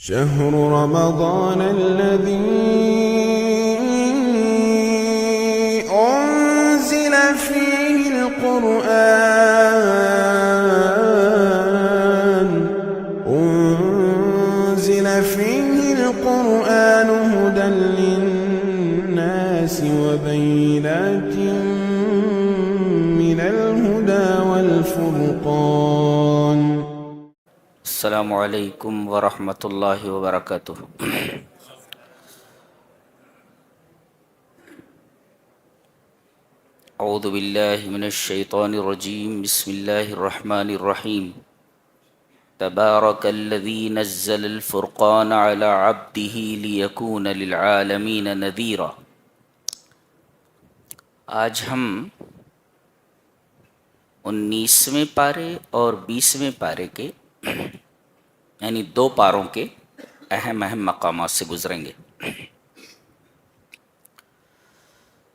شهر رمضان الذي أنزل فيه القرآن هدى للناس وبينات من الهدى والفرقان. السلام علیکم ورحمۃ اللہ وبرکاتہ. اعوذ باللہ من الشیطان الرجیم. بسم اللہ الرحمن الرحیم. تبارک الذی نزل الفرقان علی عبدہ لیکون للعالمین نذیرا. آج ہم 19ویں پارے اور 20ویں پارے کے یعنی 2 پاروں کے اہم مقامات سے گزریں گے.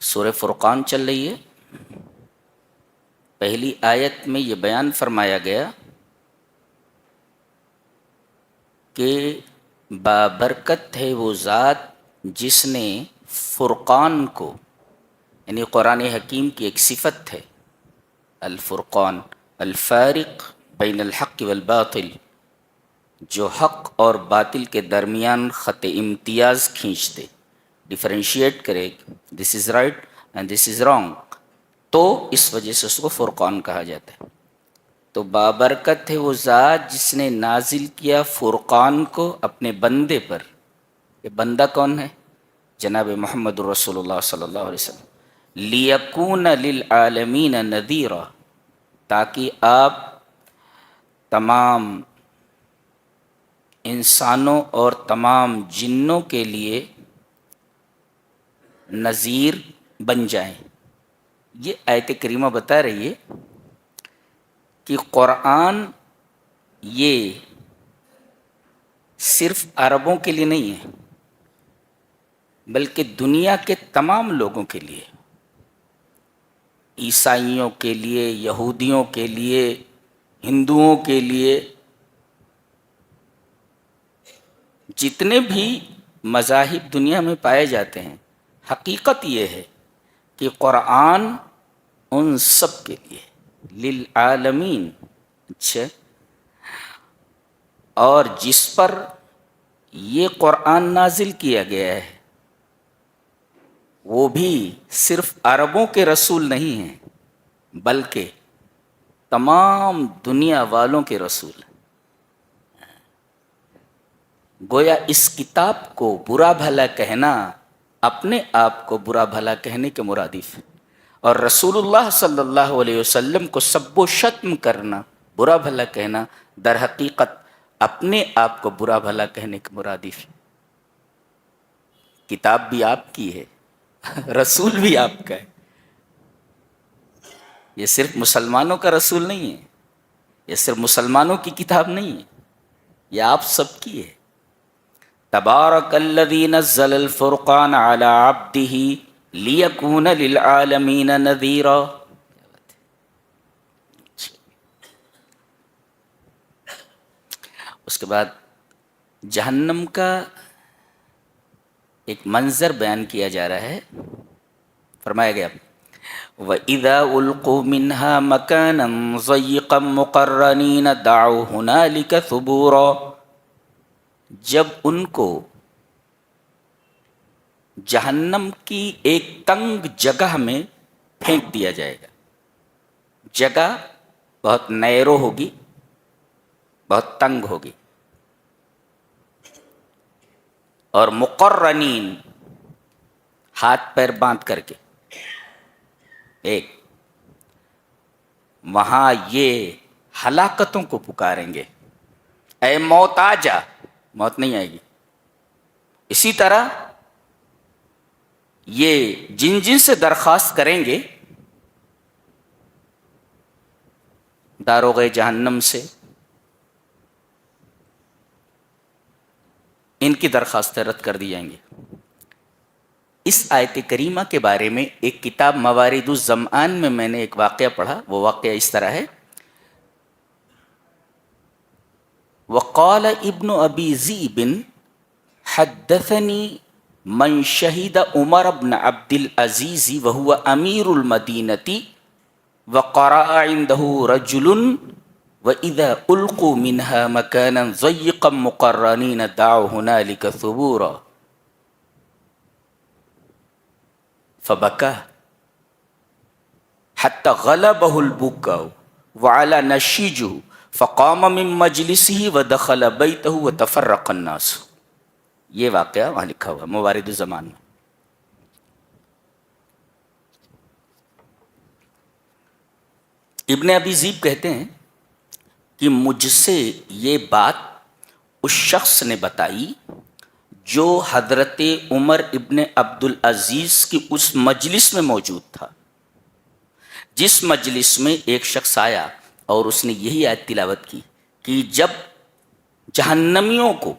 سورہ فرقان چل رہی ہے. پہلی آیت میں یہ بیان فرمایا گیا کہ بابرکت ہے وہ ذات جس نے فرقان کو، یعنی قرآن حکیم کی ایک صفت ہے الفرقان، الفارق بین الحق والباطل، جو حق اور باطل کے درمیان خط امتیاز کھینچ دے، ڈیفرینشیٹ کرے، this is right and this is wrong, تو اس وجہ سے اس کو فرقان کہا جاتا ہے. تو بابرکت ہے وہ ذات جس نے نازل کیا فرقان کو اپنے بندے پر. یہ بندہ کون ہے؟ جناب محمد رسول اللہ صلی اللہ علیہ وسلم. لیکون للعالمین نذیرا، تاکہ آپ تمام انسانوں اور تمام جنوں کے لیے نذیر بن جائیں. یہ آیت کریمہ بتا رہی ہے کہ قرآن یہ صرف عربوں کے لیے نہیں ہے بلکہ دنیا کے تمام لوگوں کے لیے، عیسائیوں کے لیے، یہودیوں کے لیے، ہندوؤں کے لیے، جتنے بھی مذاہب دنیا میں پائے جاتے ہیں. حقیقت یہ ہے کہ قرآن ان سب کے لیے للعالمین. اچھا، اور جس پر یہ قرآن نازل کیا گیا ہے وہ بھی صرف عربوں کے رسول نہیں ہیں بلکہ تمام دنیا والوں کے رسول ہیں. گویا اس کتاب کو برا بھلا کہنا اپنے آپ کو برا بھلا کہنے کے مرادف ہے، اور رسول اللہ صلی اللہ علیہ وسلم کو سب و شتم کرنا، برا بھلا کہنا، در حقیقت اپنے آپ کو برا بھلا کہنے کے مرادف ہے. کتاب بھی آپ کی ہے، رسول بھی آپ کا ہے. یہ صرف مسلمانوں کا رسول نہیں ہے، یہ صرف مسلمانوں کی کتاب نہیں ہے، یہ آپ سب کی ہے. تبارک الذی نزل الفرقان علی عبدہ لیکون للعالمین نذیرا. اس کے بعد جہنم کا ایک منظر بیان کیا جا رہا ہے. فرمایا گیا وَإِذَا أُلْقُوا مِنْهَا مَكَانًا ضَيِّقًا مُقَرَّنِينَ دَعَوْا هُنَالِكَ ثُبُورًا. جب ان کو جہنم کی ایک تنگ جگہ میں پھینک دیا جائے گا، جگہ بہت نیرو ہوگی، بہت تنگ ہوگی، اور مقرنین ہاتھ پیر باندھ کر کے ایک وہاں یہ ہلاکتوں کو پکاریں گے، اے موت آ جا. موت نہیں آئے گی. اسی طرح یہ جن جن سے درخواست کریں گے داروغ جہنم سے، ان کی درخواستیں رد کر دی جائیں گی. اس آیت کریمہ کے بارے میں ایک کتاب موارد الظمآن میں نے ایک واقعہ پڑھا. وہ واقعہ اس طرح ہے وقال ابن ابی ذئب حدثني من شهد عمر بن عبد العزيز وهو امير المدينة وقرأ عنده رجل وإذا ألقوا منها مكانا ضيقا مقرنين دعوا هنالك ثبورا فبكى حتى غلبه البكاء وعلى نشيجه فقام من مجلسه ودخل بيته وتفرق الناس. یہ واقعہ وہاں لکھا ہوا موارد الزمان میں. ابن ابی ذئب کہتے ہیں کہ مجھ سے یہ بات اس شخص نے بتائی جو حضرت عمر ابن عبد العزیز کی اس مجلس میں موجود تھا، جس مجلس میں ایک شخص آیا اور اس نے یہی آیت تلاوت کی کہ جب جہنمیوں کو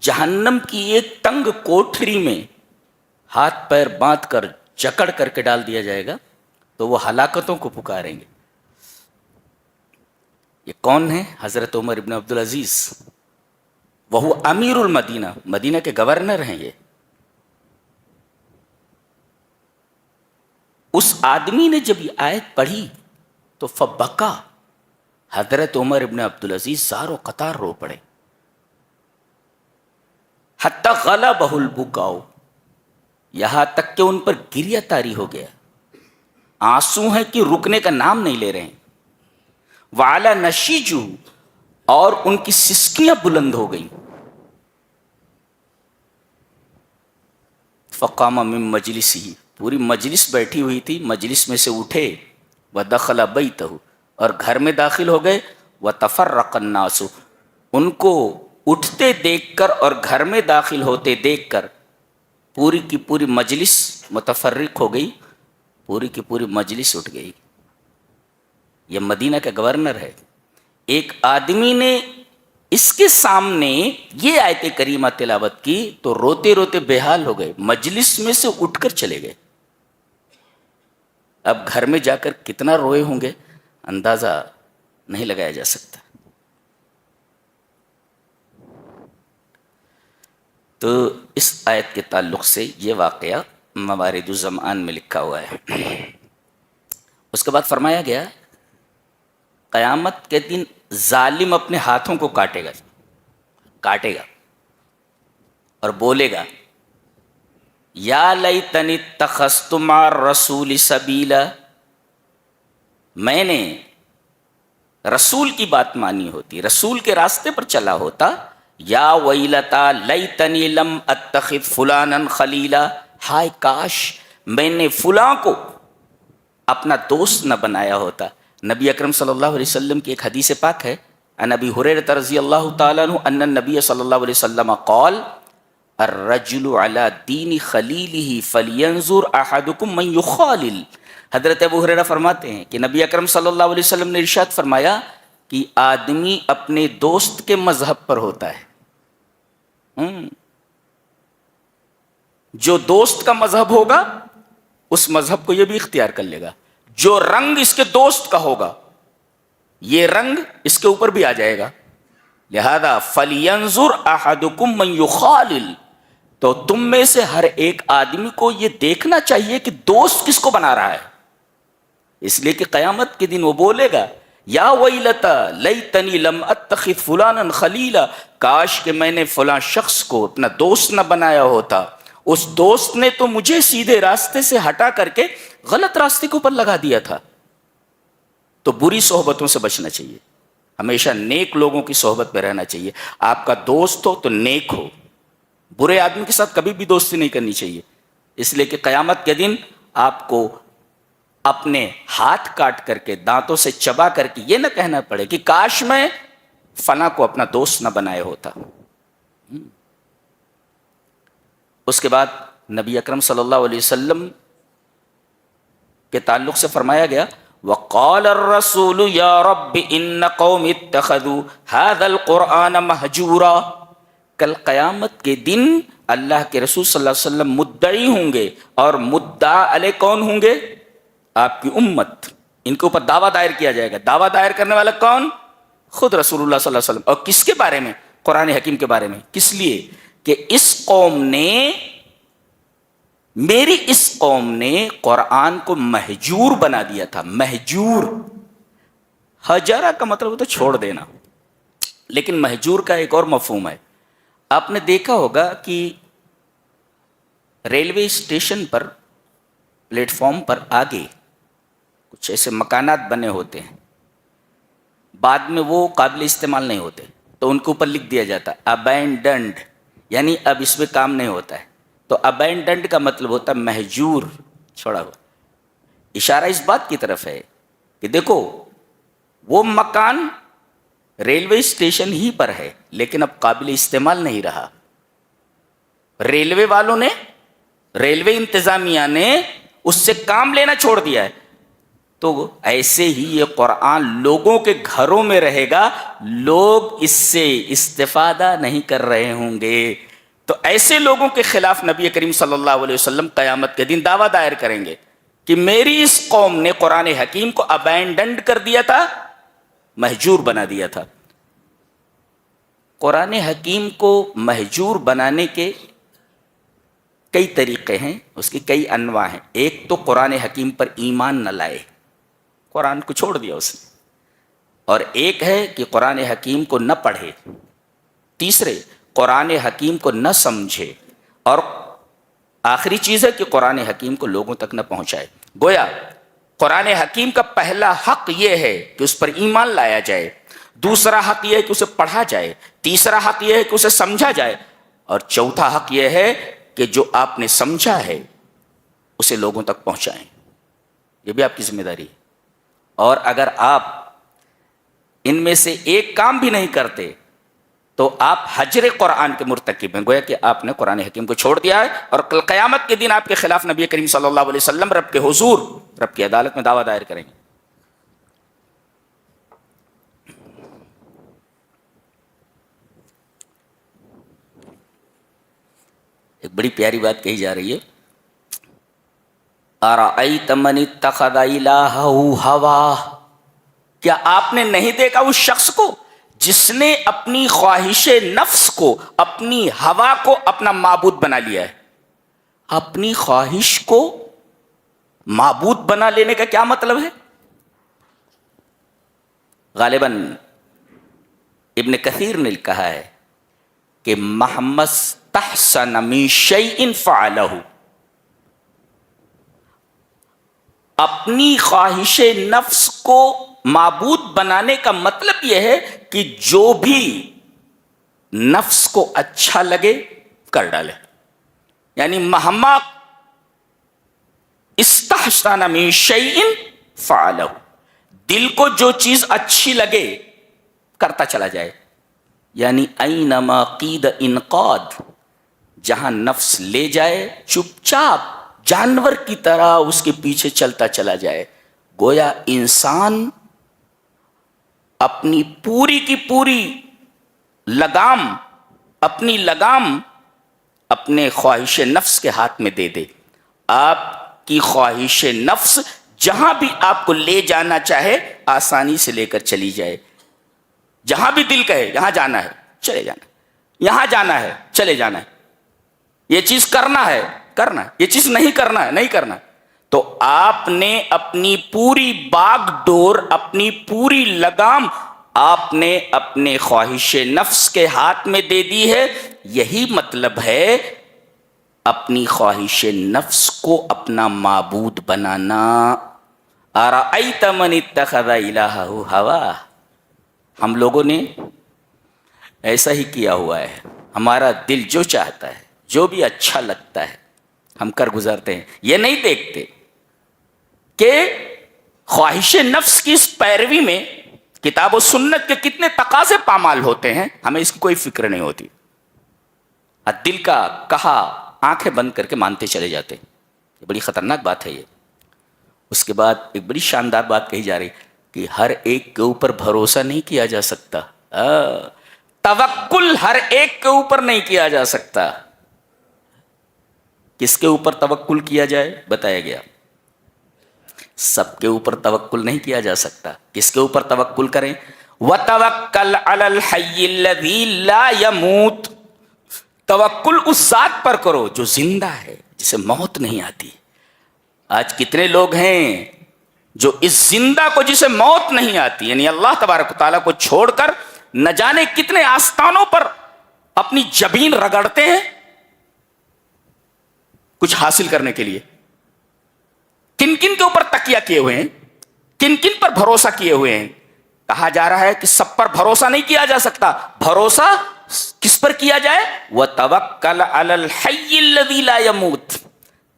جہنم کی ایک تنگ کوٹھری میں ہاتھ پیر باندھ کر جکڑ کر کے ڈال دیا جائے گا تو وہ ہلاکتوں کو پکاریں گے. یہ کون ہے؟ حضرت عمر ابن عبد العزیز، وہ امیر المدینہ، مدینہ کے گورنر ہیں. یہ اس آدمی نے جب یہ آیت پڑھی تو فبکا، حضرت عمر ابن عبد العزیز زار و قطار رو پڑے. حتی غلبہ البکاء، یہاں تک کہ ان پر گریہ طاری ہو گیا، آنسو ہیں کہ رکنے کا نام نہیں لے رہے ہیں. وعلی نشیجہ، اور ان کی سسکیاں بلند ہو گئیں. فقام من مجلسہ، پوری مجلس بیٹھی ہوئی تھی، مجلس میں سے اٹھے. ودخل بیتہ، اور گھر میں داخل ہو گئے. وتفرق الناس، ان کو اٹھتے دیکھ کر اور گھر میں داخل ہوتے دیکھ کر پوری کی پوری مجلس متفرق ہو گئی، پوری کی پوری مجلس اٹھ گئی. یہ مدینہ کا گورنر ہے. ایک آدمی نے اس کے سامنے یہ آیت کریمہ تلاوت کی تو روتے روتے بے حال ہو گئے، مجلس میں سے اٹھ کر چلے گئے. اب گھر میں جا کر کتنا روئے ہوں گے اندازہ نہیں لگایا جا سکتا. تو اس آیت کے تعلق سے یہ واقعہ موارد الزمان میں لکھا ہوا ہے. اس کے بعد فرمایا گیا قیامت کے دن ظالم اپنے ہاتھوں کو کاٹے گا اور بولے گا یا لیتنی اتخذت مع الرسول سبیلا، میں نے رسول کی بات مانی ہوتی، رسول کے راستے پر چلا ہوتا. یا ویلتا لیتنی لم اتخذ فلانا خلیلا، ہائے کاش میں نے فلاں کو اپنا دوست نہ بنایا ہوتا. نبی اکرم صلی اللہ علیہ وسلم کی ایک حدیث پاک ہے، عن ابی ہریرہ رضی اللہ تعالیٰ عنہ ان النبی صلی اللہ علیہ وسلم قال الرجل علی دین خلیلہ فلینظر احدکم من یخالل. حضرت ابو ہریرہ فرماتے ہیں کہ نبی اکرم صلی اللہ علیہ وسلم نے ارشاد فرمایا کہ آدمی اپنے دوست کے مذہب پر ہوتا ہے. جو دوست کا مذہب ہوگا اس مذہب کو یہ بھی اختیار کر لے گا. جو رنگ اس کے دوست کا ہوگا یہ رنگ اس کے اوپر بھی آ جائے گا. لہذا فَلْيَنْظُرْ أَحَدُكُمْ مَنْ يُخَالِلْ، تو تم میں سے ہر ایک آدمی کو یہ دیکھنا چاہیے کہ دوست کس کو بنا رہا ہے. اس لیے کہ قیامت کے دن وہ بولے گا یا ویلتا لیتنی لم اتخذ فلانا خلیلا، کاش کہ میں نے فلاں شخص کو اپنا دوست نہ بنایا ہوتا، اس دوست نے تو مجھے سیدھے راستے سے ہٹا کر کے غلط راستے کے اوپر لگا دیا تھا. تو بری صحبتوں سے بچنا چاہیے، ہمیشہ نیک لوگوں کی صحبت میں رہنا چاہیے. آپ کا دوست ہو تو نیک ہو، برے آدمی کے ساتھ کبھی بھی دوستی نہیں کرنی چاہیے. اس لیے کہ قیامت کے دن آپ کو اپنے ہاتھ کاٹ کر کے دانتوں سے چبا کر کے یہ نہ کہنا پڑے کہ کاش میں فلاں کو اپنا دوست نہ بنائے ہوتا. اس کے بعد نبی اکرم صلی اللہ علیہ وسلم کے تعلق سے فرمایا گیا وقال الرسول یا رب ان قوم اتخذوا هذا القرآن مہجورا. کل قیامت کے دن اللہ کے رسول صلی اللہ علیہ وسلم مدعی ہوں گے، اور مدعا علیہ کون ہوں گے؟ آپ کی امت. ان کے اوپر دعویٰ دائر کیا جائے گا. دعویٰ دائر کرنے والا کون؟ خود رسول اللہ صلی اللہ علیہ وسلم. اور کس کے بارے میں؟ قرآن حکیم کے بارے میں. کس لیے؟ کہ میری اس قوم نے قرآن کو مہجور بنا دیا تھا. مہجور، ہجرہ کا مطلب ہوتا ہے چھوڑ دینا، لیکن مہجور کا ایک اور مفہوم ہے. آپ نے دیکھا ہوگا کہ ریلوے اسٹیشن پر پلیٹ فارم پر آگے کچھ ایسے مکانات بنے ہوتے ہیں، بعد میں وہ قابل استعمال نہیں ہوتے تو ان کے اوپر لکھ دیا جاتا ابینڈنڈ، یعنی اب اس میں کام نہیں ہوتا ہے. تو ابینڈنڈ کا مطلب ہوتا ہے مہجور، چھوڑا ہوا. اشارہ اس بات کی طرف ہے کہ دیکھو وہ مکان ریلوے اسٹیشن ہی پر ہے لیکن اب قابل استعمال نہیں رہا. ریلوے والوں نے، ریلوے انتظامیہ نے اس سے کام لینا چھوڑ دیا ہے. تو ایسے ہی یہ قرآن لوگوں کے گھروں میں رہے گا، لوگ اس سے استفادہ نہیں کر رہے ہوں گے. تو ایسے لوگوں کے خلاف نبی کریم صلی اللہ علیہ وسلم قیامت کے دن دعویٰ دائر کریں گے کہ میری اس قوم نے قرآن حکیم کو ابینڈنڈ کر دیا تھا، مہجور بنا دیا تھا. قرآن حکیم کو مہجور بنانے کے کئی طریقے ہیں، اس کی کئی انواع ہیں. ایک تو قرآن حکیم پر ایمان نہ لائے، قرآن کو چھوڑ دیا اس نے. اور ایک ہے کہ قرآن حکیم کو نہ پڑھے. تیسرے، قرآن حکیم کو نہ سمجھے. اور آخری چیز ہے کہ قرآن حکیم کو لوگوں تک نہ پہنچائے. گویا قرآن حکیم کا پہلا حق یہ ہے کہ اس پر ایمان لایا جائے، دوسرا حق یہ ہے کہ اسے پڑھا جائے، تیسرا حق یہ ہے کہ اسے سمجھا جائے، اور چوتھا حق یہ ہے کہ جو آپ نے سمجھا ہے اسے لوگوں تک پہنچائیں. یہ بھی آپ کی ذمہ داری ہے. اور اگر آپ ان میں سے ایک کام بھی نہیں کرتے تو آپ حجر قرآن کے مرتکب ہیں. گویا کہ آپ نے قرآن حکیم کو چھوڑ دیا ہے، اور کل قیامت کے دن آپ کے خلاف نبی کریم صلی اللہ علیہ وسلم رب کے حضور، رب کی عدالت میں دعویٰ دائر کریں گے. ایک بڑی پیاری بات کہی جا رہی ہے، اَرَأَيْتَ مَنِ اتَّخَذَ إِلَٰهَهُ هَوَاهُ. کیا آپ نے نہیں دیکھا اس شخص کو جس نے اپنی خواہش نفس کو، اپنی ہوا کو اپنا معبود بنا لیا ہے؟ اپنی خواہش کو معبود بنا لینے کا کیا مطلب ہے؟ غالباً ابن کثیر نے کہا ہے کہ مَحْمَ اسْتَحْسَنَ مِن شَيْءٍ فَعَلَهُ. اپنی خواہش نفس کو معبود بنانے کا مطلب یہ ہے کہ جو بھی نفس کو اچھا لگے کر ڈالے. یعنی مہما استحسن من شیء فعلہ، دل کو جو چیز اچھی لگے کرتا چلا جائے. یعنی اینما قید انقاد، جہاں نفس لے جائے چپ چاپ جانور کی طرح اس کے پیچھے چلتا چلا جائے. گویا انسان اپنی پوری کی پوری لگام، اپنی لگام اپنے خواہش نفس کے ہاتھ میں دے دے. آپ کی خواہش نفس جہاں بھی آپ کو لے جانا چاہے آسانی سے لے کر چلی جائے. جہاں بھی دل کہے یہاں جانا ہے چلے جانا، یہاں جانا ہے چلے جانا ہے، یہ چیز کرنا ہے کرنا ہے، یہ چیز نہیں کرنا ہے نہیں کرنا. تو آپ نے اپنی پوری باغ ڈور، اپنی پوری لگام آپ نے اپنے خواہش نفس کے ہاتھ میں دے دی ہے. یہی مطلب ہے اپنی خواہش نفس کو اپنا معبود بنانا. ارأیت من اتخذ الہہ ہواہ. ہم لوگوں نے ایسا ہی کیا ہوا ہے. ہمارا دل جو چاہتا ہے، جو بھی اچھا لگتا ہے ہم کر گزارتے ہیں. یہ نہیں دیکھتے کہ خواہش نفس کی اس پیروی میں کتاب و سنت کے کتنے تقاضے پامال ہوتے ہیں، ہمیں اس کی کوئی فکر نہیں ہوتی. دل کا کہا آنکھیں بند کر کے مانتے چلے جاتے. یہ بڑی خطرناک بات ہے. یہ اس کے بعد ایک بڑی شاندار بات کہی جا رہی کہ ہر ایک کے اوپر بھروسہ نہیں کیا جا سکتا. توکل ہر ایک کے اوپر نہیں کیا جا سکتا. کس کے اوپر توکل کیا جائے بتایا گیا. سب کے اوپر توکل نہیں کیا جا سکتا. کس کے اوپر توکل کریں؟ وَتَوَكَّلْ عَلَى الْحَيِّ الَّذِي لَا يَمُوتُ، توکل اس ذات پر کرو جو زندہ ہے، جسے موت نہیں آتی۔ آج کتنے لوگ ہیں جو اس زندہ کو جسے موت نہیں آتی، یعنی اللہ تبارک و تعالیٰ کو چھوڑ کر نہ جانے کتنے آستانوں پر اپنی جبین رگڑتے ہیں کچھ حاصل کرنے کے لیے، کن کن کے اوپر تکیہ کیے ہوئے ہیں، کن کن پر بھروسہ کیے ہوئے ہیں۔ کہا جا رہا ہے کہ سب پر بھروسہ نہیں کیا جا سکتا، بھروسہ کس پر کیا جائے؟ وَتَوَكَّلْ عَلَى الْحَيِّ الَّذِي لَا يَمُوتُ،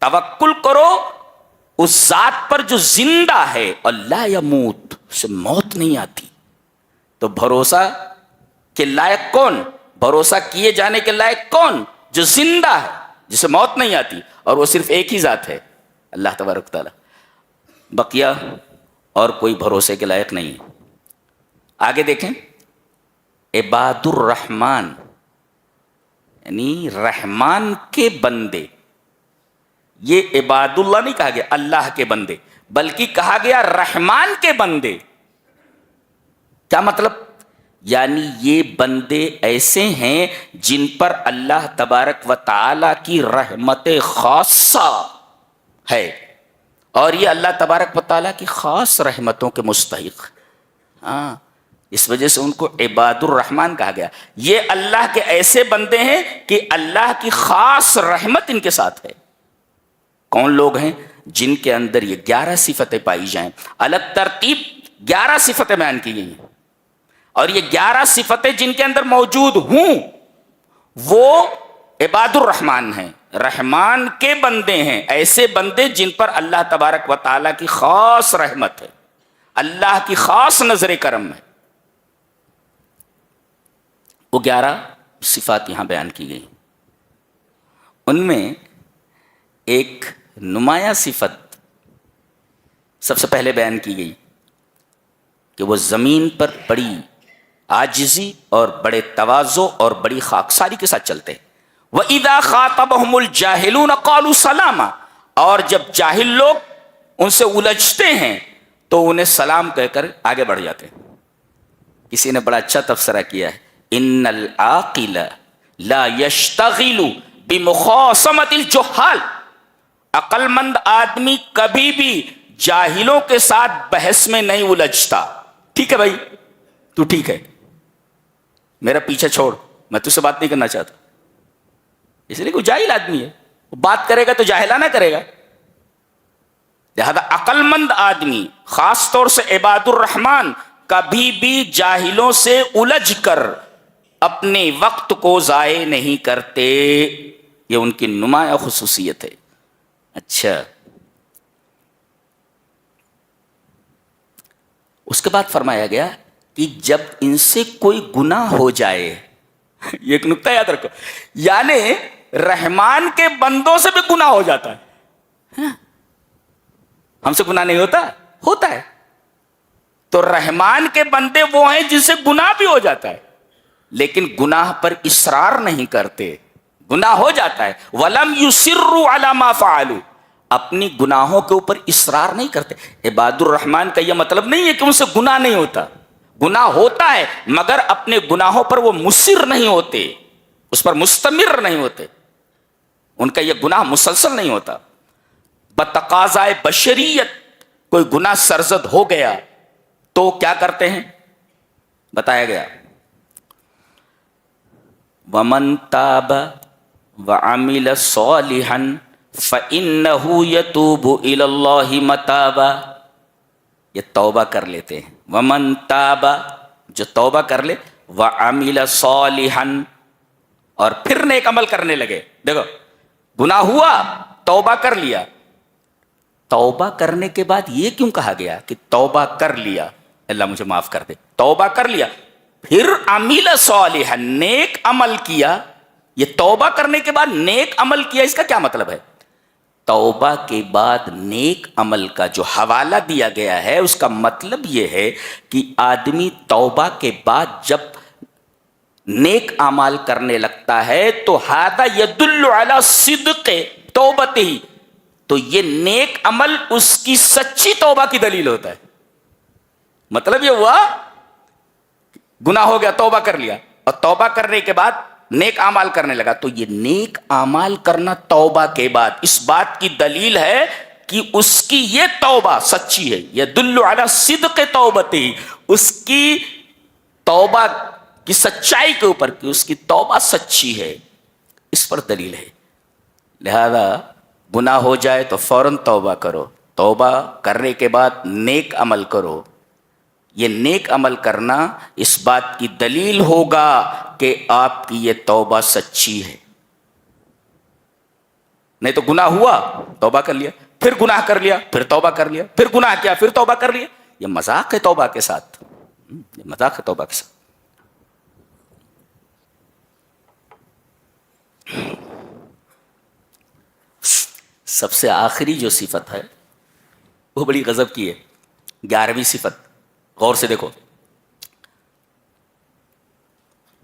توکل کرو اس ذات پر جو زندہ ہے اور لا یموت، اسے موت نہیں آتی۔ تو بھروسہ کے لائق کون؟ بھروسہ کیے جانے کے لائق کون؟ جو زندہ ہے، جسے موت نہیں آتی، اور وہ صرف ایک ہی ذات ہے، اللہ تبارک تعالیٰ۔ بقیہ اور کوئی بھروسے کے لائق نہیں ہے۔ آگے دیکھیں، عباد الرحمن یعنی رحمان کے بندے، یہ عباد اللہ نہیں کہا گیا اللہ کے بندے، بلکہ کہا گیا رحمان کے بندے۔ کیا مطلب؟ یعنی یہ بندے ایسے ہیں جن پر اللہ تبارک و تعالی کی رحمت خاصہ ہے، اور یہ اللہ تبارک و تعالی کی خاص رحمتوں کے مستحق۔ ہاں، اس وجہ سے ان کو عباد الرحمن کہا گیا۔ یہ اللہ کے ایسے بندے ہیں کہ اللہ کی خاص رحمت ان کے ساتھ ہے۔ کون لوگ ہیں؟ جن کے اندر یہ 11 صفتیں پائی جائیں، الگ ترتیب 11 صفتیں بیان کی گئی ہیں، اور یہ 11 صفتیں جن کے اندر موجود ہوں وہ عباد الرحمن ہیں، رحمان کے بندے ہیں، ایسے بندے جن پر اللہ تبارک و تعالیٰ کی خاص رحمت ہے، اللہ کی خاص نظر کرم ہے۔ وہ 11 صفات یہاں بیان کی گئی، ان میں ایک نمایاں صفت سب سے پہلے بیان کی گئی کہ وہ زمین پر بڑی عاجزی اور بڑے تواضع اور بڑی خاکساری کے ساتھ چلتے ہیں۔ وَإِذَا خَاطَبَهُمُ الْجَاهِلُونَ قَالُوا سَلَامًا، اور جب جاہل لوگ ان سے الجھتے ہیں تو انہیں سلام کہہ کر آگے بڑھ جاتے ہیں۔ کسی نے بڑا اچھا تبصرہ کیا ہے، ان العاقل لا يشتغل بمخاصمة الجہال، عقل مند آدمی کبھی بھی جاہلوں کے ساتھ بحث میں نہیں الجھتا۔ ٹھیک ہے بھائی، تو ٹھیک ہے، میرا پیچھے چھوڑ، میں تجھ سے بات نہیں کرنا چاہتا، اس لیے کہ وہ جاہل آدمی ہے، وہ بات کرے گا تو جاہلانہ کرے گا۔ لہذا عقل مند آدمی، خاص طور سے عباد الرحمن، کبھی بھی جاہلوں سے الجھ کر اپنے وقت کو ضائع نہیں کرتے، یہ ان کی نمایاں خصوصیت ہے۔ اچھا، اس کے بعد فرمایا گیا کہ جب ان سے کوئی گناہ ہو جائے، یہ ایک نکتہ یاد رکھو، یعنی رحمان کے بندوں سے بھی گناہ ہو جاتا ہے۔ ہم سے گناہ نہیں ہوتا؟ ہوتا ہے۔ تو رحمان کے بندے وہ ہیں جن سے گناہ بھی ہو جاتا ہے، لیکن گناہ پر اصرار نہیں کرتے۔ گناہ ہو جاتا ہے، وَلَمْ يُصِرُّوا عَلَى مَا فَعَلُوا، اپنی گناہوں کے اوپر اصرار نہیں کرتے۔ عباد الرحمن کا یہ مطلب نہیں ہے کہ ان سے گناہ نہیں ہوتا، گناہ ہوتا ہے، مگر اپنے گناہوں پر وہ مصر نہیں ہوتے، اس پر مستمر نہیں ہوتے، ان کا یہ گناہ مسلسل نہیں ہوتا۔ بتقاضائے بشریت کوئی گناہ سرزد ہو گیا تو کیا کرتے ہیں؟ بتایا گیا، وَمَن تَابَ وَعَمِلَ صَالِحًا فَإِنَّهُ يَتُوبُ إِلَى اللَّهِ مَتَابًا، یہ توبہ کر لیتے ہیں۔ وَمَن تَابَ، جو توبہ کر لے، وَعَمِلَ صَالِحًا، اور پھر نیک عمل کرنے لگے۔ دیکھو، گناہ ہوا، توبہ کر لیا، توبہ کرنے کے بعد یہ کیوں کہا گیا کہ توبہ کر لیا، اللہ مجھے معاف کر دے، توبہ کر لیا، پھر عمل صالحا، نیک عمل کیا۔ یہ توبہ کرنے کے بعد نیک عمل کیا، اس کا کیا مطلب ہے؟ توبہ کے بعد نیک عمل کا جو حوالہ دیا گیا ہے، اس کا مطلب یہ ہے کہ آدمی توبہ کے بعد جب نیک اعمال کرنے لگتا ہے تو ھذا یدل علی صدق توبتہ، تو یہ نیک عمل اس کی سچی توبہ کی دلیل ہوتا ہے۔ مطلب یہ ہوا گناہ ہو گیا، توبہ کر لیا، اور توبہ کرنے کے بعد نیک اعمال کرنے لگا، تو یہ نیک اعمال کرنا توبہ کے بعد اس بات کی دلیل ہے کہ اس کی یہ توبہ سچی ہے، یدل علی صدق توبتی، اس کی توبہ کی سچائی کے اوپر کہ اس کی توبہ سچی ہے، اس پر دلیل ہے۔ لہذا گناہ ہو جائے تو فوراً توبہ کرو، توبہ کرنے کے بعد نیک عمل کرو۔ یہ نیک عمل کرنا اس بات کی دلیل ہوگا کہ آپ کی یہ توبہ سچی ہے۔ نہیں تو گناہ ہوا، توبہ کر لیا، پھر گناہ کر لیا، پھر توبہ کر لیا، پھر گناہ کیا، پھر توبہ کر لیا، یہ مذاق ہے توبہ کے ساتھ، یہ مذاق ہے توبہ کے ساتھ۔ سب سے آخری جو صفت ہے وہ بڑی غضب کی ہے، 11ویں صفت، غور سے دیکھو،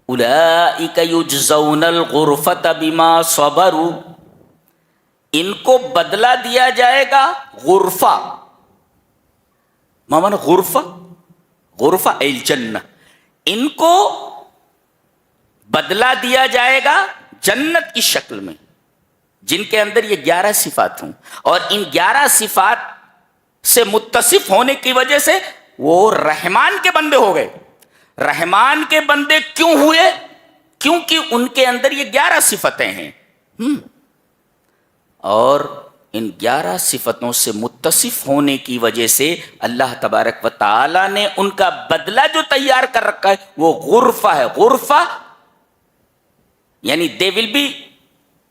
اولئک یجزون الغرفۃ بما صبروا، ان کو بدلہ دیا جائے گا غرفہ، مانا غرفہ، غرفہ الجنہ، ان کو بدلہ دیا جائے گا جنت کی شکل میں، جن کے اندر یہ 11 صفات ہوں، اور ان 11 صفات سے متصف ہونے کی وجہ سے وہ رحمان کے بندے ہو گئے۔ رحمان کے بندے کیوں ہوئے؟ کیونکہ ان کے اندر یہ 11 صفتیں ہیں، اور ان 11 صفتوں سے متصف ہونے کی وجہ سے اللہ تبارک و تعالی نے ان کا بدلہ جو تیار کر رکھا ہے وہ غرفہ ہے۔ غرفہ یعنی they will be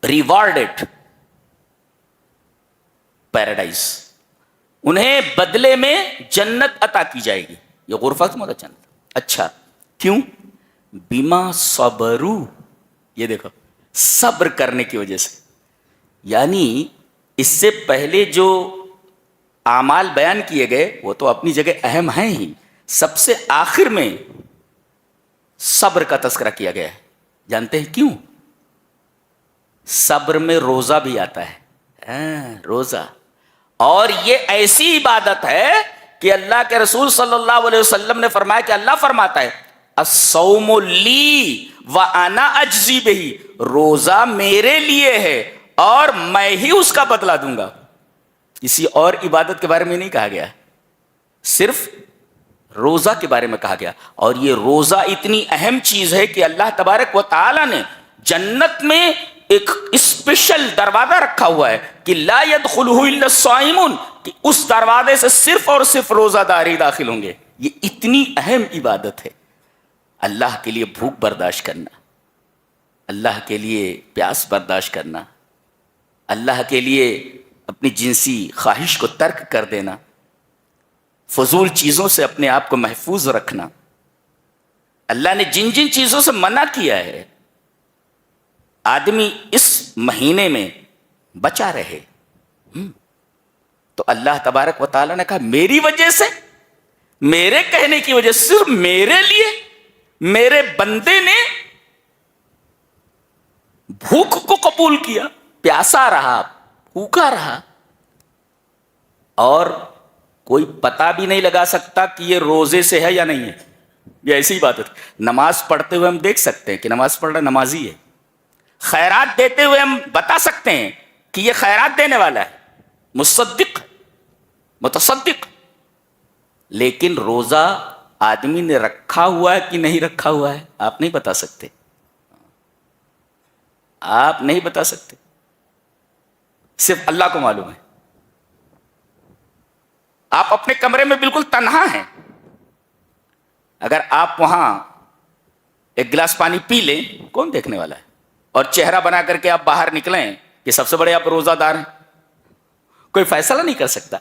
rewarded paradise, انہیں بدلے میں جنت عطا کی جائے گی، یہ غرفہ سے مراد جنت۔ اچھا کیوں؟ بما صبرو، یہ دیکھو صبر کرنے کی وجہ سے، یعنی اس سے پہلے جو اعمال بیان کیے گئے وہ تو اپنی جگہ اہم ہیں ہی، سب سے آخر میں صبر کا تذکرہ کیا گیا ہے۔ جانتے ہیں کیوں؟ صبر میں روزہ بھی آتا ہے، روزہ، اور یہ ایسی عبادت ہے کہ اللہ کے رسول صلی اللہ علیہ وسلم نے فرمایا کہ اللہ فرماتا ہے الصوم لی وانا اجزی بہی، روزہ میرے لیے ہے اور میں ہی اس کا بدلہ دوں گا۔ کسی اور عبادت کے بارے میں نہیں کہا گیا، صرف روزہ کے بارے میں کہا گیا، اور یہ روزہ اتنی اہم چیز ہے کہ اللہ تبارک و تعالی نے جنت میں ایک اسپیشل دروازہ رکھا ہوا ہے کہ لا يدخلہ الا الصائمون، کہ اس دروازے سے صرف اور صرف روزہ دار ہی داخل ہوں گے۔ یہ اتنی اہم عبادت ہے، اللہ کے لیے بھوک برداشت کرنا، اللہ کے لیے پیاس برداشت کرنا، اللہ کے لیے اپنی جنسی خواہش کو ترک کر دینا، فضول چیزوں سے اپنے آپ کو محفوظ رکھنا۔ اللہ نے جن جن چیزوں سے منع کیا ہے آدمی اس مہینے میں بچا رہے، تو اللہ تبارک و تعالیٰ نے کہا میری وجہ سے، میرے کہنے کی وجہ سے، صرف میرے لیے میرے بندے نے بھوک کو قبول کیا، پیاسا رہا، بھوکا رہا، اور کوئی پتہ بھی نہیں لگا سکتا کہ یہ روزے سے ہے یا نہیں ہے۔ یہ ایسی بات ہے، نماز پڑھتے ہوئے ہم دیکھ سکتے ہیں کہ نماز پڑھ رہا نمازی ہے، خیرات دیتے ہوئے ہم بتا سکتے ہیں کہ یہ خیرات دینے والا ہے، مصدق، متصدق، لیکن روزہ آدمی نے رکھا ہوا ہے کہ نہیں رکھا ہوا ہے آپ نہیں بتا سکتے، آپ نہیں بتا سکتے، صرف اللہ کو معلوم ہے۔ آپ اپنے کمرے میں بالکل تنہا ہیں، اگر آپ وہاں ایک گلاس پانی پی لیں کون دیکھنے والا ہے؟ اور چہرہ بنا کر کے آپ باہر نکلیں کہ سب سے بڑے آپ روزہ دار ہیں، کوئی فیصلہ نہیں کر سکتا۔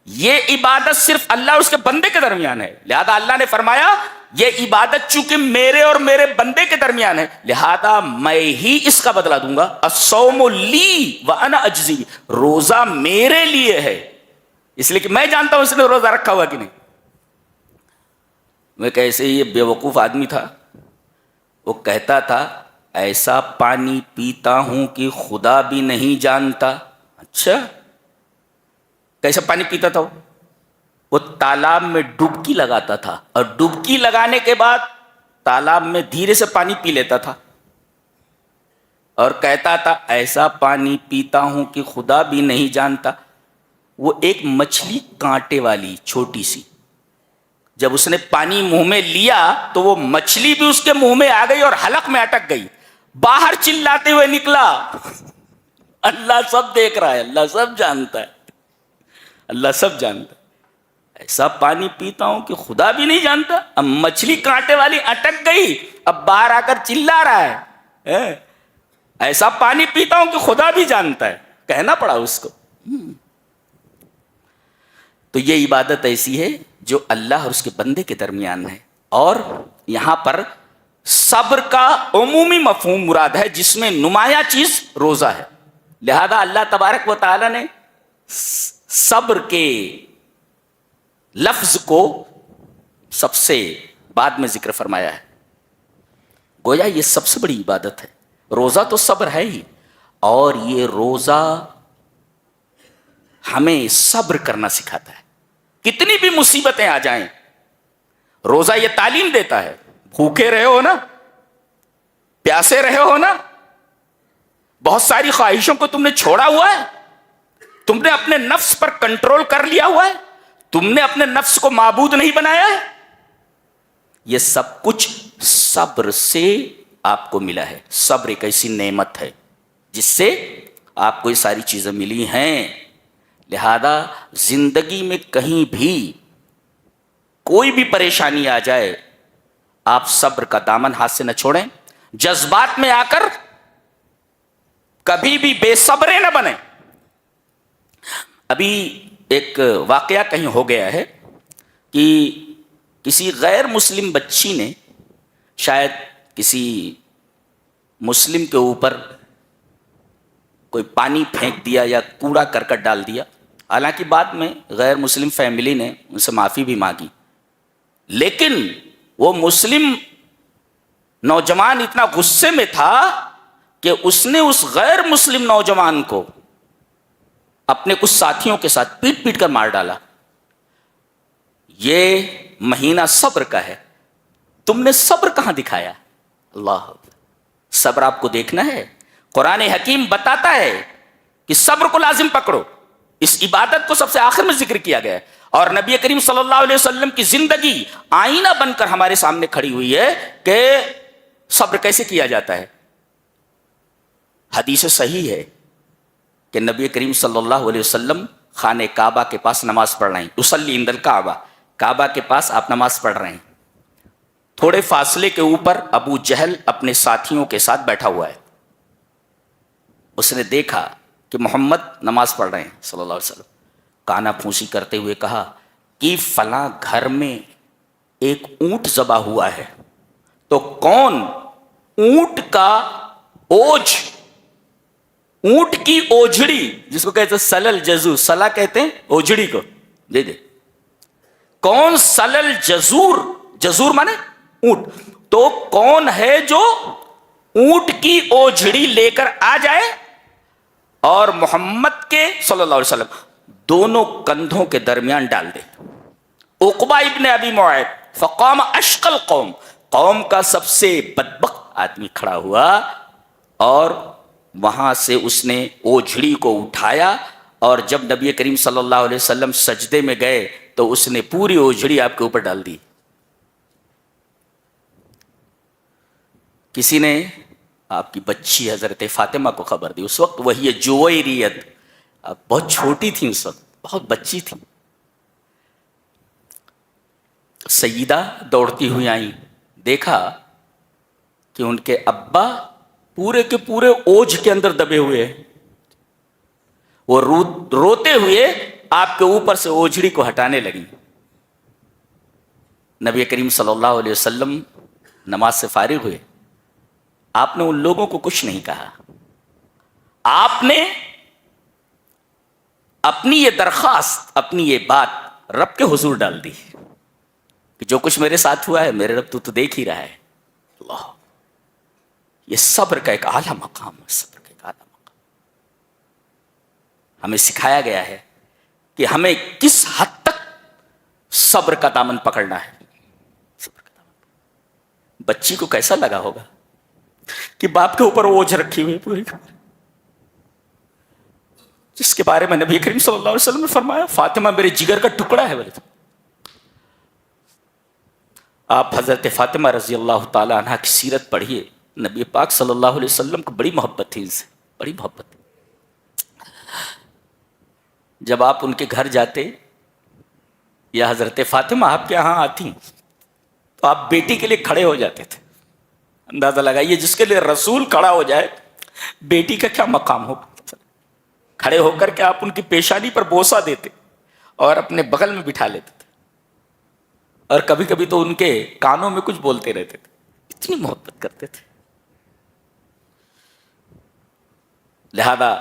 یہ عبادت صرف اللہ اور اس کے بندے کے درمیان ہے، لہذا اللہ نے فرمایا یہ عبادت چونکہ میرے اور میرے بندے کے درمیان ہے لہذا میں ہی اس کا بدلہ دوں گا۔ الصوم لی وانا اجزی، روزہ میرے لیے ہے، اس لیے کہ میں جانتا ہوں اس نے روزہ رکھا ہوا کہ نہیں۔ میں کیسے یہ بیوقوف آدمی تھا، وہ کہتا تھا ایسا پانی پیتا ہوں کہ خدا بھی نہیں جانتا۔ اچھا کیسا پانی پیتا تھا؟ وہ تالاب میں ڈبکی لگاتا تھا، اور ڈبکی لگانے کے بعد تالاب میں دھیرے سے پانی پی لیتا تھا اور کہتا تھا ایسا پانی پیتا ہوں کہ خدا بھی نہیں جانتا. وہ ایک مچھلی کانٹے والی چھوٹی سی، جب اس نے پانی منہ میں لیا تو وہ مچھلی بھی اس کے منہ میں آ گئی اور حلق میں اٹک گئی. باہر چلاتے ہوئے نکلا، اللہ سب دیکھ رہا ہے، اللہ سب جانتا ہے، اللہ سب جانتا ہے. ایسا پانی پیتا ہوں کہ خدا بھی نہیں جانتا. اب مچھلی کانٹے والی اٹک گئی، اب باہر آ کر چلا رہا ہے ایسا پانی پیتا ہوں کہ خدا بھی جانتا ہے. کہنا پڑا اس کو. تو یہ عبادت ایسی ہے جو اللہ اور اس کے بندے کے درمیان ہے. اور یہاں پر صبر کا عمومی مفہوم مراد ہے، جس میں نمایاں چیز روزہ ہے. لہذا اللہ تبارک و تعالی نے صبر کے لفظ کو سب سے بعد میں ذکر فرمایا ہے. گویا یہ سب سے بڑی عبادت ہے. روزہ تو صبر ہے ہی، اور یہ روزہ ہمیں صبر کرنا سکھاتا ہے. کتنی بھی مصیبتیں آ جائیں، روزہ یہ تعلیم دیتا ہے. بھوکے رہے ہو نا، پیاسے رہے ہو نا، بہت ساری خواہشوں کو تم نے چھوڑا ہوا ہے، تم نے اپنے نفس پر کنٹرول کر لیا ہوا ہے، تم نے اپنے نفس کو معبود نہیں بنایا ہے. یہ سب کچھ صبر سے آپ کو ملا ہے. صبر ایک ایسی نعمت ہے جس سے آپ کو یہ ساری چیزیں ملی ہیں. لہذا زندگی میں کہیں بھی کوئی بھی پریشانی آ جائے، آپ صبر کا دامن ہاتھ سے نہ چھوڑیں. جذبات میں آ کر کبھی بھی بے صبرے نہ بنیں. ابھی ایک واقعہ کہیں ہو گیا ہے کہ کسی غیر مسلم بچی نے شاید کسی مسلم کے اوپر کوئی پانی پھینک دیا یا کوڑا کرکٹ ڈال دیا. حالانکہ بعد میں غیر مسلم فیملی نے ان سے معافی بھی مانگی، لیکن وہ مسلم نوجوان اتنا غصے میں تھا کہ اس نے اس غیر مسلم نوجوان کو اپنے کچھ ساتھیوں کے ساتھ پیٹ پیٹ کر مار ڈالا. یہ مہینہ صبر کا ہے. تم نے صبر کہاں دکھایا؟ اللہ، صبر آپ کو دیکھنا ہے. قرآن حکیم بتاتا ہے کہ صبر کو لازم پکڑو. اس عبادت کو سب سے آخر میں ذکر کیا گیا ہے، اور نبی کریم صلی اللہ علیہ وسلم کی زندگی آئینہ بن کر ہمارے سامنے کھڑی ہوئی ہے کہ صبر کیسے کیا جاتا ہے. حدیث صحیح ہے کہ نبی کریم صلی اللہ علیہ وسلم خانہ کعبہ کے پاس نماز پڑھ رہے ہیں. یصلی عند الکعبہ، کعبہ کے پاس آپ نماز پڑھ رہے ہیں. تھوڑے فاصلے کے اوپر ابو جہل اپنے ساتھیوں کے ساتھ بیٹھا ہوا ہے. اس نے دیکھا کہ محمد نماز پڑھ رہے ہیں صلی اللہ علیہ وسلم. کانا پھونسی کرتے ہوئے کہا کہ فلاں گھر میں ایک اونٹ ذبح ہوا ہے، تو کون اونٹ کا اوج، اونٹ کی اوجڑی، جس کو کہتے ہیں سلل جزور، سلا کہتے ہیں اوجڑی کو، دے دے، کون سلل جزور، جزور مانے اونٹ، تو کون ہے جو اونٹ کی اوجڑی لے کر آ جائے اور محمد کے صلی اللہ علیہ وسلم دونوں کندھوں کے درمیان ڈال دے. عقبہ ابن ابی معیط فقام اشقى القوم، قوم کا سب سے بدبخت آدمی کھڑا ہوا اور وہاں سے اس نے اوجھڑی کو اٹھایا، اور جب نبی کریم صلی اللہ علیہ وسلم سجدے میں گئے تو اس نے پوری اوجھڑی آپ کے اوپر ڈال دی. کسی نے آپ کی بچی حضرت فاطمہ کو خبر دی. اس وقت وہی جویریت بہت چھوٹی تھی، اس وقت بہت بچی تھی. سیدہ دوڑتی ہوئی آئیں، دیکھا کہ ان کے ابا پورے کے پورے اوجھ کے اندر دبے ہوئے ہیں. وہ روتے ہوئے آپ کے اوپر سے اوجھڑی کو ہٹانے لگی. نبی کریم صلی اللہ علیہ وسلم نماز سے فارغ ہوئے. آپ نے ان لوگوں کو کچھ نہیں کہا. آپ نے اپنی یہ درخواست، اپنی یہ بات رب کے حضور ڈال دی کہ جو کچھ میرے ساتھ ہوا ہے میرے رب تو دیکھ ہی رہا ہے. اللہ، یہ صبر کا ایک اعلیٰ مقام ہے. صبر کا ایک اعلیٰ مقام ہمیں سکھایا گیا ہے کہ ہمیں کس حد تک صبر کا دامن پکڑنا ہے. بچی کو کیسا لگا ہوگا کہ باپ کے اوپر اوجھ رکھی ہوئی پوری، جس کے بارے میں نبی کریم صلی اللہ علیہ وسلم نے فرمایا فاطمہ میرے جگر کا ٹکڑا ہے. آپ حضرت فاطمہ رضی اللہ تعالی عنہ کی سیرت پڑھیے. نبی پاک صلی اللہ علیہ وسلم کو بڑی محبت تھی ان سے، بڑی محبت. جب آپ ان کے گھر جاتے یا حضرت فاطمہ آپ کے یہاں آتی تو آپ بیٹی کے لیے کھڑے ہو جاتے تھے. اندازہ لگائیے جس کے لیے رسول کھڑا ہو جائے بیٹی کا کیا مقام ہوگا. کھڑے ہو کر کے آپ ان کی پیشانی پر بوسہ دیتے اور اپنے بغل میں بٹھا لیتے تھے، اور کبھی کبھی تو ان کے کانوں میں کچھ بولتے رہتے تھے. اتنی محبت کرتے تھے. لہذا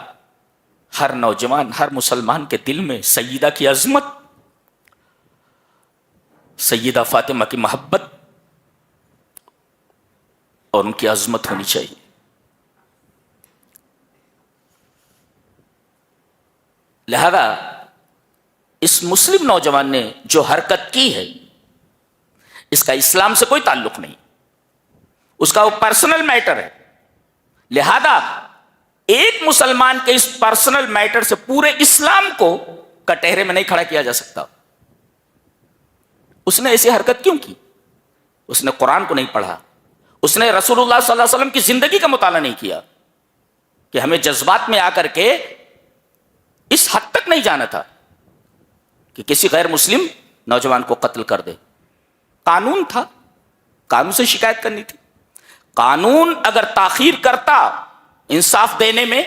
ہر نوجوان، ہر مسلمان کے دل میں سیدہ کی عظمت، سیدہ فاطمہ کی محبت اور ان کی عظمت ہونی چاہیے. لہذا اس مسلم نوجوان نے جو حرکت کی ہے اس کا اسلام سے کوئی تعلق نہیں، اس کا وہ پرسنل میٹر ہے. لہذا ایک مسلمان کے اس پرسنل میٹر سے پورے اسلام کو کٹہرے میں نہیں کھڑا کیا جا سکتا. اس نے ایسی حرکت کیوں کی؟ اس نے قرآن کو نہیں پڑھا، اس نے رسول اللہ صلی اللہ علیہ وسلم کی زندگی کا مطالعہ نہیں کیا کہ ہمیں جذبات میں آ کر کے اس حد تک نہیں جانا تھا کہ کسی غیر مسلم نوجوان کو قتل کر دے. قانون تھا، قانون سے شکایت کرنی تھی. قانون اگر تاخیر کرتا انصاف دینے میں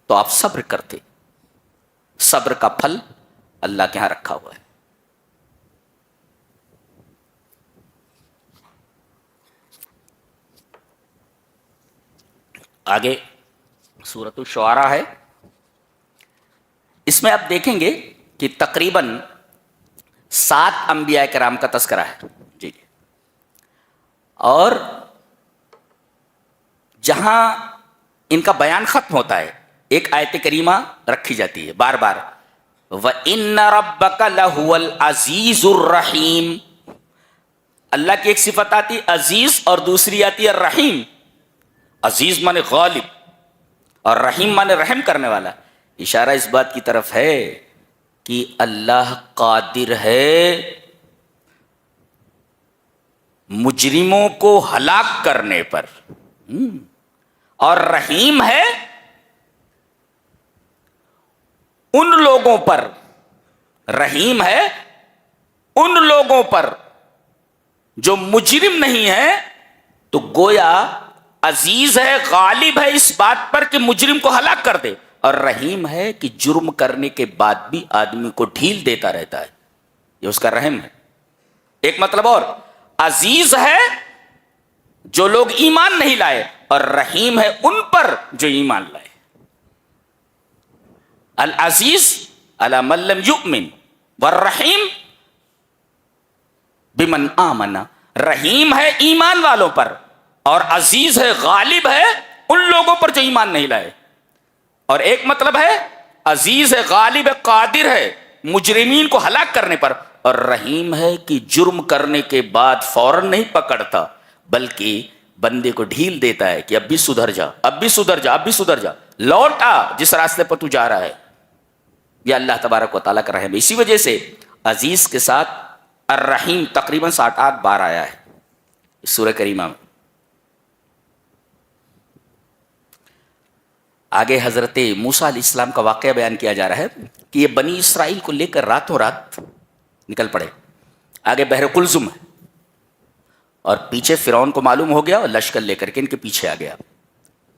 تو آپ صبر کرتے. صبر کا پھل اللہ کے ہاں رکھا ہوا ہے. آگے سورۃ الشعراء ہے. اس میں آپ دیکھیں گے کہ تقریباً 7 انبیاء کرام کا تذکرہ ہے. جی اور جہاں ان کا بیان ختم ہوتا ہے ایک آیت کریمہ رکھی جاتی ہے بار بار، وَإِنَّ رَبَّكَ لَهُوَ الْعَزِيزُ الرَّحِيمُ. اللہ کی ایک صفت آتی عزیز اور دوسری آتی ہے رحیم. عزیز مانے غالب اور رحیم مانے رحم کرنے والا. اشارہ اس بات کی طرف ہے کہ اللہ قادر ہے مجرموں کو ہلاک کرنے پر، اور رحیم ہے ان لوگوں پر، رحیم ہے ان لوگوں پر جو مجرم نہیں ہے. تو گویا عزیز ہے، غالب ہے اس بات پر کہ مجرم کو ہلاک کر دے، اور رحیم ہے کہ جرم کرنے کے بعد بھی آدمی کو ڈھیل دیتا رہتا ہے. یہ اس کا رحم ہے. ایک مطلب اور، عزیز ہے جو لوگ ایمان نہیں لائے، اور رحیم ہے ان پر جو ایمان لائے. العزیز علی من لم یؤمن والرحیم بمن آمن. رحیم ہے ایمان والوں پر اور عزیز ہے، غالب ہے ان لوگوں پر جو ایمان نہیں لائے. اور ایک مطلب ہے عزیز ہے، غالب ہے، قادر ہے مجرمین کو ہلاک کرنے پر، اور رحیم ہے کہ جرم کرنے کے بعد فوراً نہیں پکڑتا بلکہ بندے کو ڈھیل دیتا ہے کہ اب بھی سدھر جا، اب بھی سدھر جا، اب بھی سدھر جا، لوٹ آ جس راستے پر تو جا رہا ہے. یہ اللہ تبارک و تعالیٰ کا رحم ہے. اسی وجہ سے عزیز کے ساتھ الرحیم تقریباً 7-8 بار آیا ہے اس سورہ کریمہ میں. آگے حضرت موسیٰ علیہ السلام کا واقعہ بیان کیا جا رہا ہے کہ یہ بنی اسرائیل کو لے کر راتوں رات نکل پڑے. آگے بحر قلزم ہے اور پیچھے فرعون کو معلوم ہو گیا اور لشکر لے کر کے ان کے پیچھے آ گیا.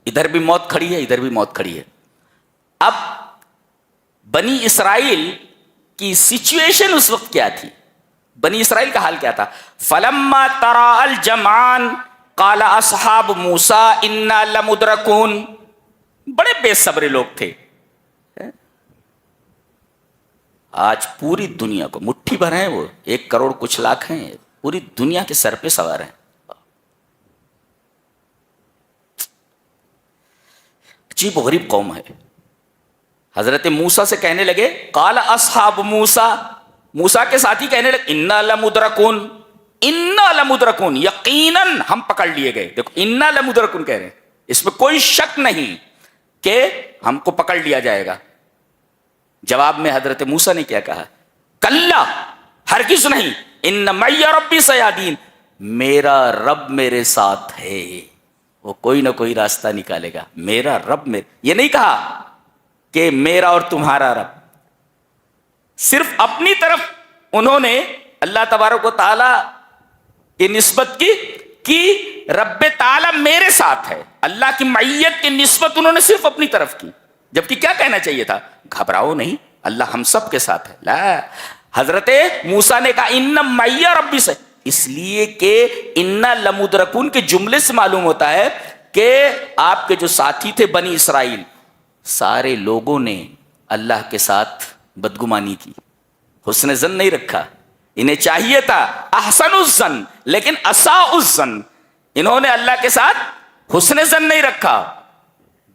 ادھر بھی موت کھڑی ہے، ادھر بھی موت کھڑی ہے. اب بنی اسرائیل کی سچویشن اس وقت کیا تھی؟ بنی اسرائیل کا حال کیا تھا؟ فلما تراءى الجمعان قال اصحاب موسیٰ انا لمدرکون. بڑے بے صبر لوگ تھے. آج پوری دنیا کو مٹھی بھر ہیں، وہ 1 کروڑ کچھ لاکھ ہیں، پوری دنیا کے سر پہ سوار ہیں. عجیب و غریب قوم ہے. حضرت موسیٰ سے کہنے لگے قال اصحاب موسیٰ، موسیٰ کے ساتھی کہنے لگے انا لمدرکون، انا لمدرکون، یقیناً ہم پکڑ لیے گئے. دیکھو انا لمدرکون کہہ رہے ہیں، اس میں کوئی شک نہیں کہ ہم کو پکڑ لیا جائے گا. جواب میں حضرت موسیٰ نے کیا کہا؟ کلا، ہرگز نہیں، ان معی ربی سیہدین، میرا رب میرے ساتھ ہے، وہ کوئی نہ کوئی راستہ نکالے گا. میرا رب میرے، یہ نہیں کہا کہ میرا اور تمہارا رب، صرف اپنی طرف انہوں نے اللہ تبارک و تعالی کی نسبت کی رب تعالی میرے ساتھ ہے. اللہ کی معیت کی نسبت انہوں نے صرف اپنی طرف کی، جبکہ کیا کہنا چاہیے تھا؟ گھبراؤ نہیں، اللہ ہم سب کے ساتھ ہے. لا، حضرت موسیٰ نے کہا ان معی ربی سے، اس لیے کہ ان لمدرکون کے جملے سے معلوم ہوتا ہے کہ آپ کے جو ساتھی تھے بنی اسرائیل، سارے لوگوں نے اللہ کے ساتھ بدگمانی کی، حسن ظن نہیں رکھا. انہیں چاہیے تھا احسن الظن، لیکن اساء الظن. انہوں نے اللہ کے ساتھ حسن ظن نہیں رکھا،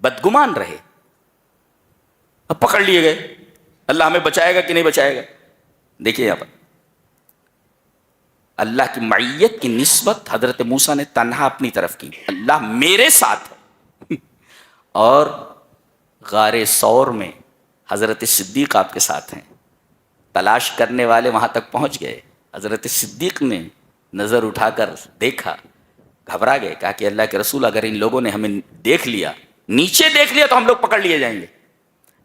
بدگمان رہے. اب پکڑ لیے گئے. اللہ ہمیں بچائے گا کہ نہیں بچائے گا؟ دیکھیے یہاں پر اللہ کی معیت کی نسبت حضرت موسیٰ نے تنہا اپنی طرف کی، اللہ میرے ساتھ ہے. اور غار ثور میں حضرت صدیق آپ کے ساتھ ہیں. تلاش کرنے والے وہاں تک پہنچ گئے. حضرت صدیق نے نظر اٹھا کر دیکھا، گھبرا گئے، کہا کہ اللہ کے رسول اگر ان لوگوں نے ہمیں دیکھ لیا، نیچے دیکھ لیا، تو ہم لوگ پکڑ لیے جائیں گے.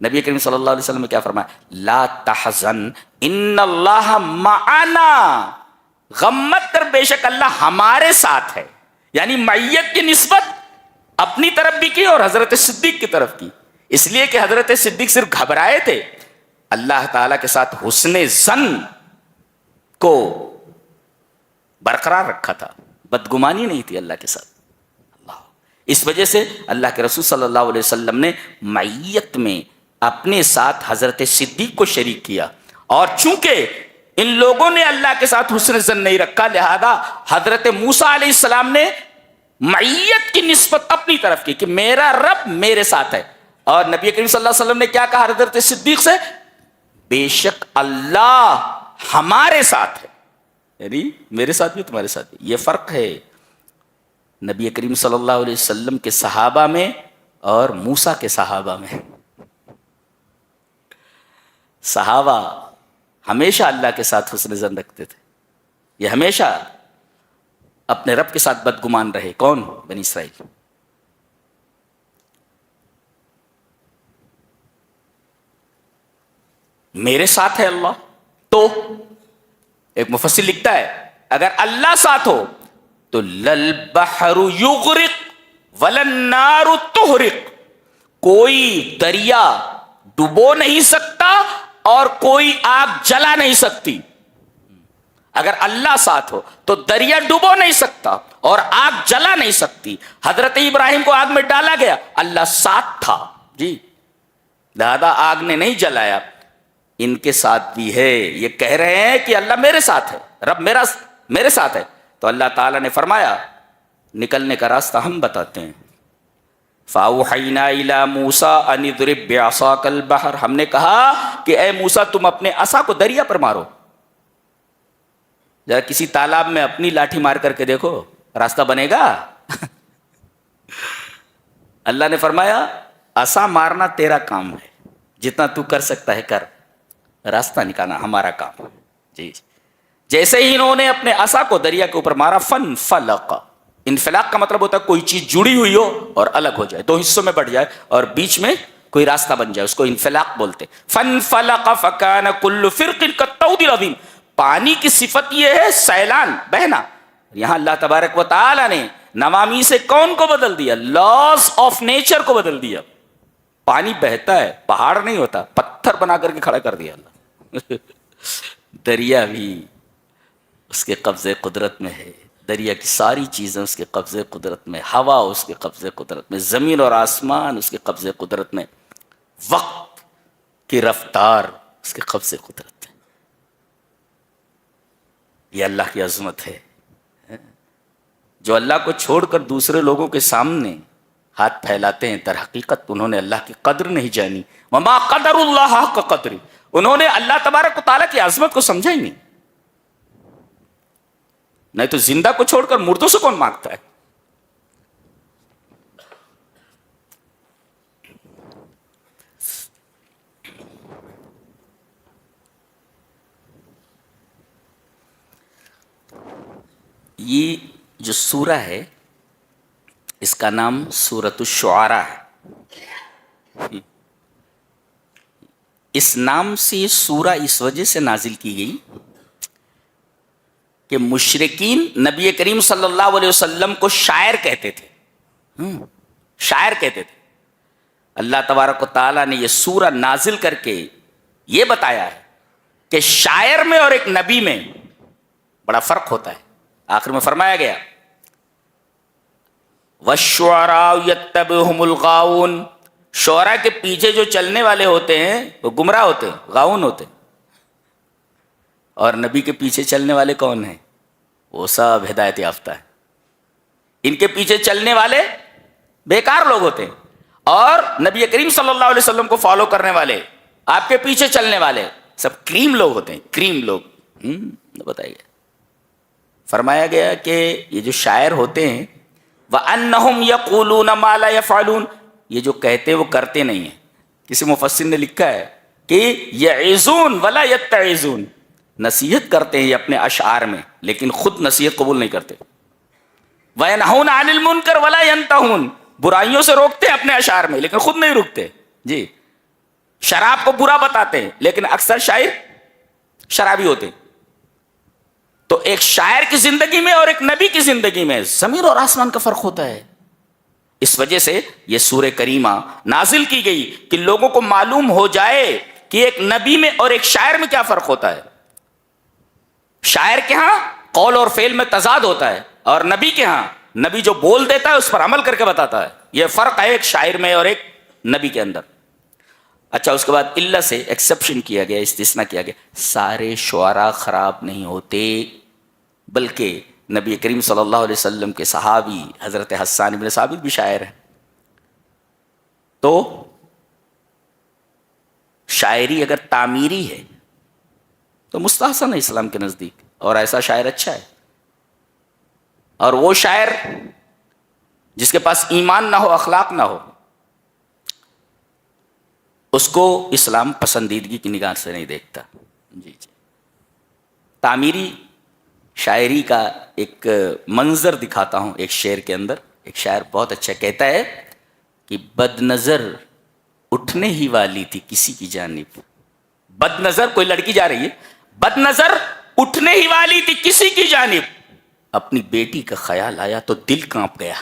نبی کریم صلی اللہ علیہ وسلم نے کیا فرمایا؟ لا تحزن ان اللہ معنا، غم مت کر، بے شک اللہ ہمارے ساتھ ہے. یعنی معیت کی نسبت اپنی طرف بھی کی اور حضرت صدیق کی طرف کی، اس لیے کہ حضرت صدیق صرف گھبرائے تھے، اللہ تعالیٰ کے ساتھ حسن ظن کو برقرار رکھا تھا، بدگمانی نہیں تھی اللہ کے ساتھ. اللہ، اس وجہ سے اللہ کے رسول صلی اللہ علیہ وسلم نے معیت میں اپنے ساتھ حضرت صدیق کو شریک کیا. اور چونکہ ان لوگوں نے اللہ کے ساتھ حسن ظن نہیں رکھا، لہذا حضرت موسیٰ علیہ السلام نے معیت کی نسبت اپنی طرف کی کہ میرا رب میرے ساتھ ہے. اور نبی کریم صلی اللہ علیہ وسلم نے کیا کہا حضرت صدیق سے؟ بے شک اللہ ہمارے ساتھ ہے، یعنی میرے ساتھ بھی تمہارے ساتھ بھی. یہ فرق ہے نبی کریم صلی اللہ علیہ وسلم کے صحابہ میں اور موسیٰ کے صحابہ میں. صحابہ ہمیشہ اللہ کے ساتھ حسن ظن رکھتے تھے، یہ ہمیشہ اپنے رب کے ساتھ بدگمان رہے. کون؟ بنی اسرائیل. میرے ساتھ ہے اللہ، تو ایک مفسر لکھتا ہے اگر اللہ ساتھ ہو تو للبحر یغرق وللنار تحرق، کوئی دریا ڈبو نہیں سکتا اور کوئی آگ جلا نہیں سکتی. اگر اللہ ساتھ ہو تو دریا ڈبو نہیں سکتا اور آگ جلا نہیں سکتی. حضرت ابراہیم کو آگ میں ڈالا گیا، اللہ ساتھ تھا جی، لہذا آگ نے نہیں جلایا. ان کے ساتھ بھی ہے، یہ کہہ رہے ہیں کہ اللہ میرے ساتھ ہے، رب میرے ساتھ ہے. تو اللہ تعالیٰ نے فرمایا نکلنے کا راستہ ہم بتاتے ہیں. فَأَوْحَيْنَا إِلَى مُوسَىٰ أَنِ اضْرِب بِّعَصَاكَ الْبَحْرَ، ہم نے کہا کہ اے موسیٰ تم اپنے عصا کو دریا پر مارو. ذرا کسی تالاب میں اپنی لاٹھی مار کر کے دیکھو، راستہ بنے گا؟ اللہ نے فرمایا عصا مارنا تیرا کام ہے، جتنا تو کر سکتا ہے کر، راستہ نکالنا ہمارا کام ہے. جی، جیسے ہی انہوں نے اپنے عصا کو دریا کے اوپر مارا، فَانْفَلَقَ، انفلاق کا مطلب ہوتا ہے کوئی چیز جڑی ہوئی ہو اور الگ ہو جائے، دو حصوں میں بٹ جائے اور بیچ میں کوئی راستہ بن جائے، اس کو انفلاق بولتے. فَانْفَلَقَ فَكَانَ كُلُّ فِرْقٍ كَالطَّوْدِ الْعَظِيمِ، پانی کی صفت یہ ہے سیلان، بہنا. یہاں اللہ تبارک و تعالی نے نوامی سے کون کو بدل دیا؟ لاز آف نیچر کو بدل دیا. پانی بہتا ہے، پہاڑ نہیں ہوتا، پتھر بنا کر کے کھڑا کر دیا اللہ. دریا بھی اس کے قبضے قدرت میں ہے، دریا کی ساری چیزیں اس کے قبضے قدرت میں، ہوا اس کے قبضے قدرت میں، زمین اور آسمان اس کے قبضے قدرت میں، وقت کی رفتار اس کے قبضے قدرت میں. یہ اللہ کی عظمت ہے. جو اللہ کو چھوڑ کر دوسرے لوگوں کے سامنے ہاتھ پھیلاتے ہیں، در حقیقت انہوں نے اللہ کی قدر نہیں جانی. وما قدر اللہ حق قدر، انہوں نے اللہ تبارک و تعالیٰ کی عظمت کو سمجھا ہی نہیں تو زندہ کو چھوڑ کر مردوں سے کون مانگتا ہے؟ یہ جو سورہ ہے اس کا نام سورۃ الشعراء ہے. اس نام سے یہ سورہ اس وجہ سے نازل کی گئی کہ مشرکین نبی کریم صلی اللہ علیہ وسلم کو شاعر کہتے تھے. شاعر کہتے تھے. اللہ تبارک و تعالیٰ نے یہ سورہ نازل کر کے یہ بتایا ہے کہ شاعر میں اور ایک نبی میں بڑا فرق ہوتا ہے. آخر میں فرمایا گیا وَالشُّعَرَاءُ يَتَّبِعُهُمُ الْغَاوُونَ، شعراء کے پیچھے جو چلنے والے ہوتے ہیں وہ گمراہ ہوتے ہیں، غاؤن ہوتے ہیں. اور نبی کے پیچھے چلنے والے کون ہیں؟ وہ سب ہدایت یافتہ ہے. ان کے پیچھے چلنے والے بیکار لوگ ہوتے ہیں اور نبی کریم صلی اللہ علیہ وسلم کو فالو کرنے والے، آپ کے پیچھے چلنے والے سب کریم لوگ ہوتے ہیں. کریم لوگ بتائیے. فرمایا گیا کہ یہ جو شاعر ہوتے ہیں وَأَنَّهُمْ يَقُولُونَ مَا لَا يَفْعَلُونَ، یہ جو کہتے ہیں وہ کرتے نہیں ہیں. کسی مفسر نے لکھا ہے کہ يَعِظُونَ وَلَا يَتَّعِظُونَ، نصیحت کرتے ہیں یہ اپنے اشعار میں لیکن خود نصیحت قبول نہیں کرتے. وَيَنْهُونَ عَنِ الْمُنْكَرِ وَلَا يَنْتَهُونَ، برائیوں سے روکتے ہیں اپنے اشعار میں لیکن خود نہیں رکتے. جی شراب کو برا بتاتے ہیں لیکن اکثر شاعر شرابی ہوتے ہیں. تو ایک شاعر کی زندگی میں اور ایک نبی کی زندگی میں زمین اور آسمان کا فرق ہوتا ہے. اس وجہ سے یہ سورہ کریمہ نازل کی گئی کہ لوگوں کو معلوم ہو جائے کہ ایک نبی میں اور ایک شاعر میں کیا فرق ہوتا ہے. شاعر کے ہاں قول اور فعل میں تضاد ہوتا ہے اور نبی کے ہاں نبی جو بول دیتا ہے اس پر عمل کر کے بتاتا ہے. یہ فرق ہے ایک شاعر میں اور ایک نبی کے اندر. اچھا اس کے بعد اللہ سے ایکسپشن کیا گیا، استثناء کیا گیا. سارے شعراء خراب نہیں ہوتے بلکہ نبی کریم صلی اللہ علیہ وسلم کے صحابی حضرت حسان بن ثابت بھی شاعر ہیں. تو شاعری اگر تعمیری ہے تو مستحسن ہے اسلام کے نزدیک، اور ایسا شاعر اچھا ہے. اور وہ شاعر جس کے پاس ایمان نہ ہو، اخلاق نہ ہو، اس کو اسلام پسندیدگی کی نگاہ سے نہیں دیکھتا. جی جی. تعمیری شاعری کا ایک منظر دکھاتا ہوں. ایک شعر کے اندر ایک شاعر بہت اچھا کہتا ہے کہ بد نظر اٹھنے ہی والی تھی کسی کی جانب. بد نظر، کوئی لڑکی جا رہی ہے، بد نظر اٹھنے ہی والی تھی کسی کی جانب، اپنی بیٹی کا خیال آیا تو دل کانپ گیا.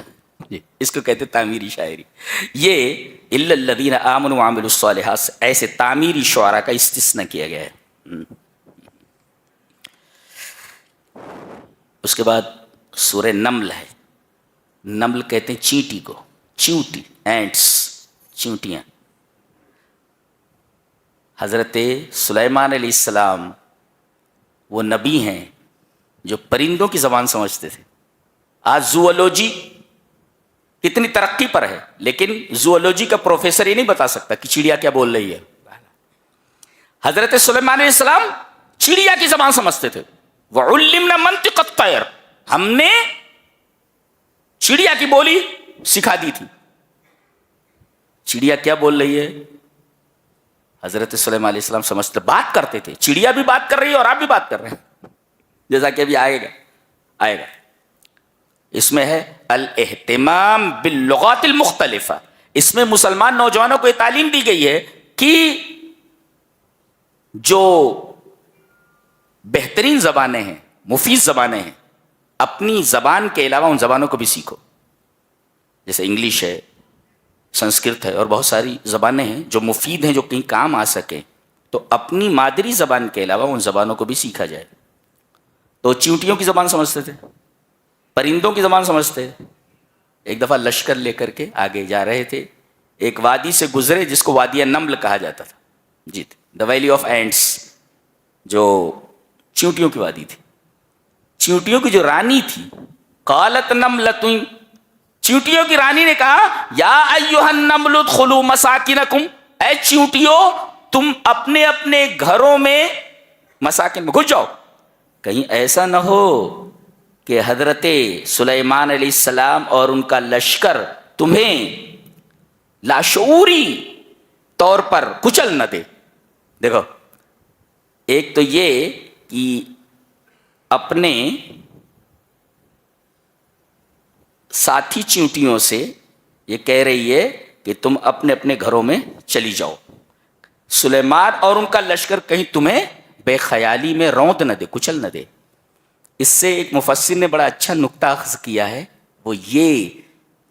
اس کو کہتے تعمیری شاعری. یہ الا الذین آمنوا وعملوا الصالحات سے ایسے تعمیری شعراء کا استثناء کیا گیا ہے. اس کے بعد سورہ نمل ہے. نمل کہتے ہیں چینٹی کو، چیونٹی، اینٹس، چیونٹیاں. حضرت سلیمان علیہ السلام وہ نبی ہیں جو پرندوں کی زبان سمجھتے تھے. آج زوولوجی کتنی ترقی پر ہے لیکن زوولوجی کا پروفیسر یہ نہیں بتا سکتا کہ چڑیا کیا بول رہی ہے. حضرت سلیمان علیہ السلام چڑیا کی زبان سمجھتے تھے. وَعُلِّمْنَا مَنْطِقَ الطَّيْرِ، ہم نے چڑیا کی بولی سکھا دی تھی. چڑیا کیا بول رہی ہے حضرت سلیمان علیہ السلام سمجھتے، بات کرتے تھے. چڑیا بھی بات کر رہی ہے اور آپ بھی بات کر رہے ہیں، جیسا کہ ابھی آئے گا. اس میں ہے الاہتمام باللغات المختلفہ. اس میں مسلمان نوجوانوں کو یہ تعلیم دی گئی ہے کہ جو بہترین زبانیں ہیں، مفید زبانیں ہیں، اپنی زبان کے علاوہ ان زبانوں کو بھی سیکھو. جیسے انگلش ہے، سنسکرت ہے اور بہت ساری زبانیں ہیں جو مفید ہیں، جو کہیں کام آ سکیں. تو اپنی مادری زبان کے علاوہ ان زبانوں کو بھی سیکھا جائے. تو چیونٹیوں کی زبان سمجھتے تھے، پرندوں کی زبان سمجھتے. ایک دفعہ لشکر لے کر کے آگے جا رہے تھے، ایک وادی سے گزرے جس کو وادی نمل کہا جاتا تھا. جی، دا ویلی آف اینٹس، جو چیونٹیوں کی وادی تھی. چیونٹیوں کی جو رانی تھی، قالت نملۃ، چیونٹیوں کی رانی نے کہا یا ایھا النمل ادخلوا مساکنکم، اے چیونٹیوں تم اپنے اپنے گھروں میں مساکن میں گھس جاؤ. کہیں ایسا نہ ہو کہ حضرت سلیمان علیہ السلام اور ان کا لشکر تمہیں لاشعوری طور پر کچل نہ دے. دیکھو، ایک تو یہ کہ اپنے ساتھی چیونٹیوں سے یہ کہہ رہی ہے کہ تم اپنے اپنے گھروں میں چلی جاؤ. سلیمان اور ان کا لشکر کہیں تمہیں بے خیالی میں روند نہ دے، کچل نہ دے. اس سے ایک مفسر نے بڑا اچھا نکتہ اخذ کیا ہے، وہ یہ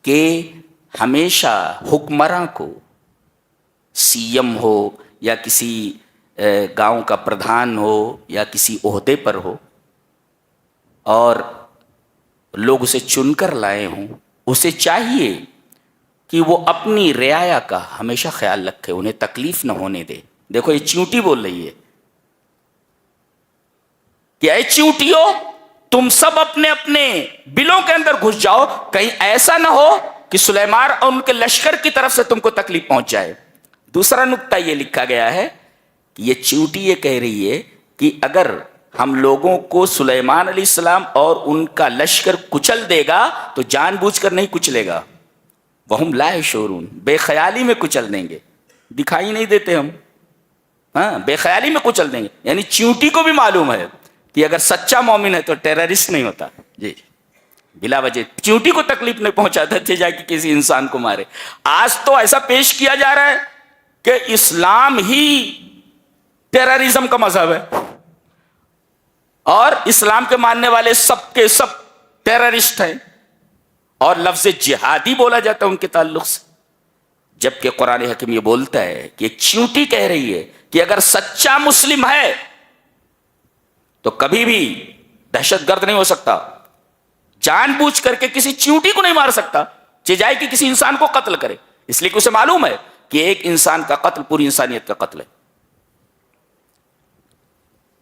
کہ ہمیشہ حکمراں کو، سی ایم ہو یا کسی گاؤں کا پردھان ہو یا کسی عہدے پر ہو اور لوگ اسے چن کر لائے ہوں، اسے چاہیے کہ وہ اپنی رعایا کا ہمیشہ خیال رکھے، انہیں تکلیف نہ ہونے دے. دیکھو یہ چیونٹی بول رہی ہے کہ اے چیونٹیو، تم سب اپنے اپنے بلوں کے اندر گھس جاؤ، کہیں ایسا نہ ہو کہ سلیمان اور ان کے لشکر کی طرف سے تم کو تکلیف پہنچ جائے. دوسرا نکتہ یہ لکھا گیا ہے کہ یہ چیونٹی یہ کہہ رہی ہے کہ اگر ہم لوگوں کو سلیمان علیہ السلام اور ان کا لشکر کچل دے گا تو جان بوجھ کر نہیں کچلے گا، وہم لا یشعرون، بے خیالی میں کچل دیں گے، دکھائی نہیں دیتے ہم، ہاں بے خیالی میں کچل دیں گے. یعنی چیونٹی کو بھی معلوم ہے کہ اگر سچا مومن ہے تو ٹیررسٹ نہیں ہوتا جی، بلا وجہ چیونٹی کو تکلیف نہیں پہنچاتا تھے جا کے کسی انسان کو مارے. آج تو ایسا پیش کیا جا رہا ہے کہ اسلام ہی ٹیررزم کا مذہب ہے اور اسلام کے ماننے والے سب کے سب ٹیررسٹ ہیں، اور لفظ جہادی بولا جاتا ہے ان کے تعلق سے، جبکہ قرآن حکیم یہ بولتا ہے کہ ایک چیونٹی کہہ رہی ہے کہ اگر سچا مسلم ہے تو کبھی بھی دہشت گرد نہیں ہو سکتا، جان بوجھ کر کے کسی چیونٹی کو نہیں مار سکتا، چجائے کہ کسی انسان کو قتل کرے، اس لیے کہ اسے معلوم ہے کہ ایک انسان کا قتل پوری انسانیت کا قتل ہے.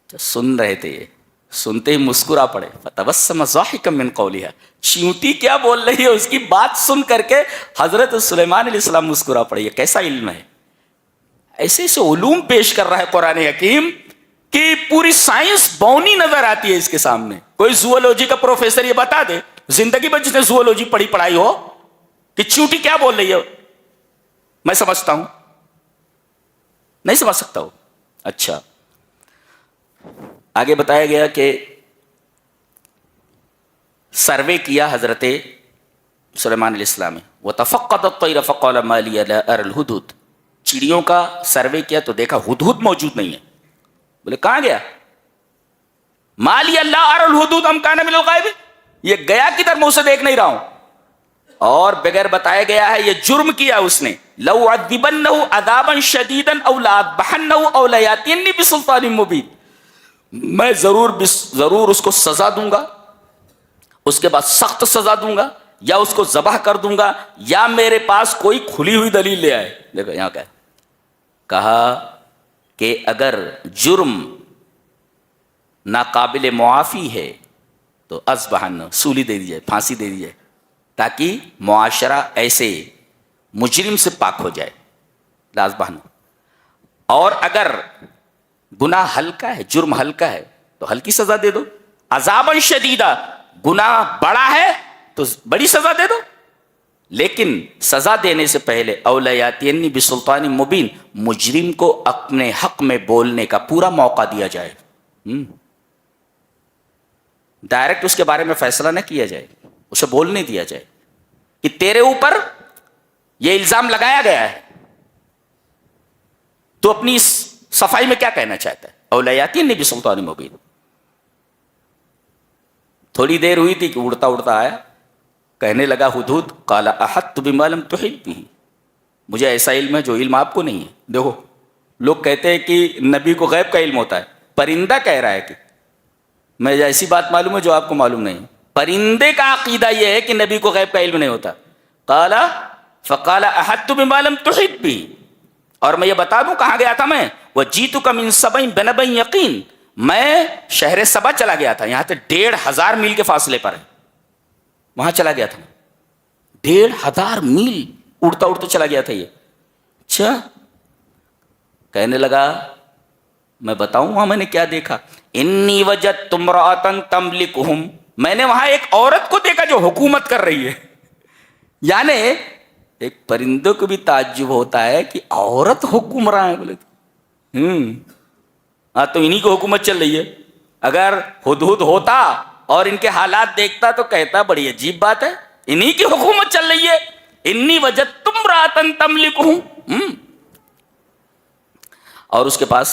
سن رہے تھے یہ، سنتے ہی مسکرا پڑے. فتبسم ضاحکا من قولها، چیونٹی کیا بول رہی ہے اس کی بات سن کر کے حضرت سلیمان علیہ السلام مسکرا پڑے. یہ کیسا علم ہے، ایسے ایسے علوم پیش کر رہا ہے قرآن حکیم کہ پوری سائنس بونی نظر آتی ہے اس کے سامنے. کوئی زوولوجی کا پروفیسر یہ بتا دے زندگی میں جس نے زوولوجی پڑھائی ہو کہ چیونٹی کیا بول رہی ہے، میں سمجھتا ہوں، نہیں سمجھ سکتا ہوں. اچھا، آگے بتایا گیا کہ سروے کیا حضرت سلیمان علیہ السلام نے، وَتَفَقَّدَ الطَّيْرَ فَقَالَ مَا لِيَ لَا أَرَى الْهُدْهُدْ، چڑیوں کا سروے کیا تو دیکھا ہدہد موجود نہیں ہے. بولے کہاں گیا؟ مَا لِيَ لَا أَرَى الْهُدْهُدْ أَمْ كَانَ مِنَ الْغَائِبِينَ، یہ گیا کدھر، میں اسے دیکھ نہیں رہا ہوں. اور بغیر بتایا گیا ہے یہ جرم کیا اس نے، لَوْعَذِّبَنَّهُ عَذَابًا شَدِيدًا أَوْ لَأَذْبَحَنَّهُ أَوْ لَيَأْتِيَنِّي بِسُلْطَانٍ مُبِينٍ، میں ضرور اس کو سزا دوں گا، اس کے بعد سخت سزا دوں گا، یا اس کو ذبح کر دوں گا، یا میرے پاس کوئی کھلی ہوئی دلیل لے آئے. دیکھو یہاں کیا کہا کہ اگر جرم ناقابل معافی ہے تو اذبحن، سولی دے دی جائے، پھانسی دے دی جائے، تاکہ معاشرہ ایسے مجرم سے پاک ہو جائے. لازبحن. اور اگر گناہ ہلکا ہے، جرم ہلکا ہے تو ہلکی سزا دے دو. عذاباً شدیدہ، گناہ بڑا ہے تو بڑی سزا دے دو. لیکن سزا دینے سے پہلے اولیاتینی بسلطان مبین، مجرم کو اپنے حق میں بولنے کا پورا موقع دیا جائے. ڈائریکٹ اس کے بارے میں فیصلہ نہ کیا جائے، اسے بولنے دیا جائے کہ تیرے اوپر یہ الزام لگایا گیا ہے، تو اپنی اس صفائی میں کیا کہنا چاہتا ہے. اولیاتینی بسلطان مبین. تھوڑی دیر ہوئی تھی کہ اڑتا اڑتا آیا، کہنے لگا ہدہد، قال احطت بما لم تحط به، مجھے ایسا علم ہے جو علم آپ کو نہیں ہے. دیکھو لوگ کہتے ہیں کہ نبی کو غیب کا علم ہوتا ہے، پرندہ کہہ رہا ہے کہ میں ایسی بات معلوم ہے جو آپ کو معلوم نہیں. پرندے کا عقیدہ یہ ہے کہ نبی کو غیب کا علم نہیں ہوتا. فقال احطت بما لم تحط به، اور میں یہ بتا دوں کہاں گیا تھا میں، وجئتک من سبأ بنبأ یقین، میں شہر سبا چلا گیا تھا، یہاں سے 1500 میل کے فاصلے پر ہے، وہاں چلا گیا تھا. 1500 میل اڑتا اڑتا چلا گیا تھا یہ. اچھا کہنے لگا میں بتاؤں وہاں میں نے کیا دیکھا؟ انی وجدت امرأۃ تملکہم، میں نے وہاں ایک عورت کو دیکھا جو حکومت کر رہی ہے. یعنی ایک پرندوں کو بھی تعجب ہوتا ہے کہ عورت حکمراں ہے. بولے ہاں تو انہی کو حکومت چل رہی ہے. اگر ہدہد ہوتا اور ان کے حالات دیکھتا تو کہتا بڑی عجیب بات ہے، انہی کی حکومت چل رہی ہے. انی وجدت امرأۃ تملکہم. اور اس کے پاس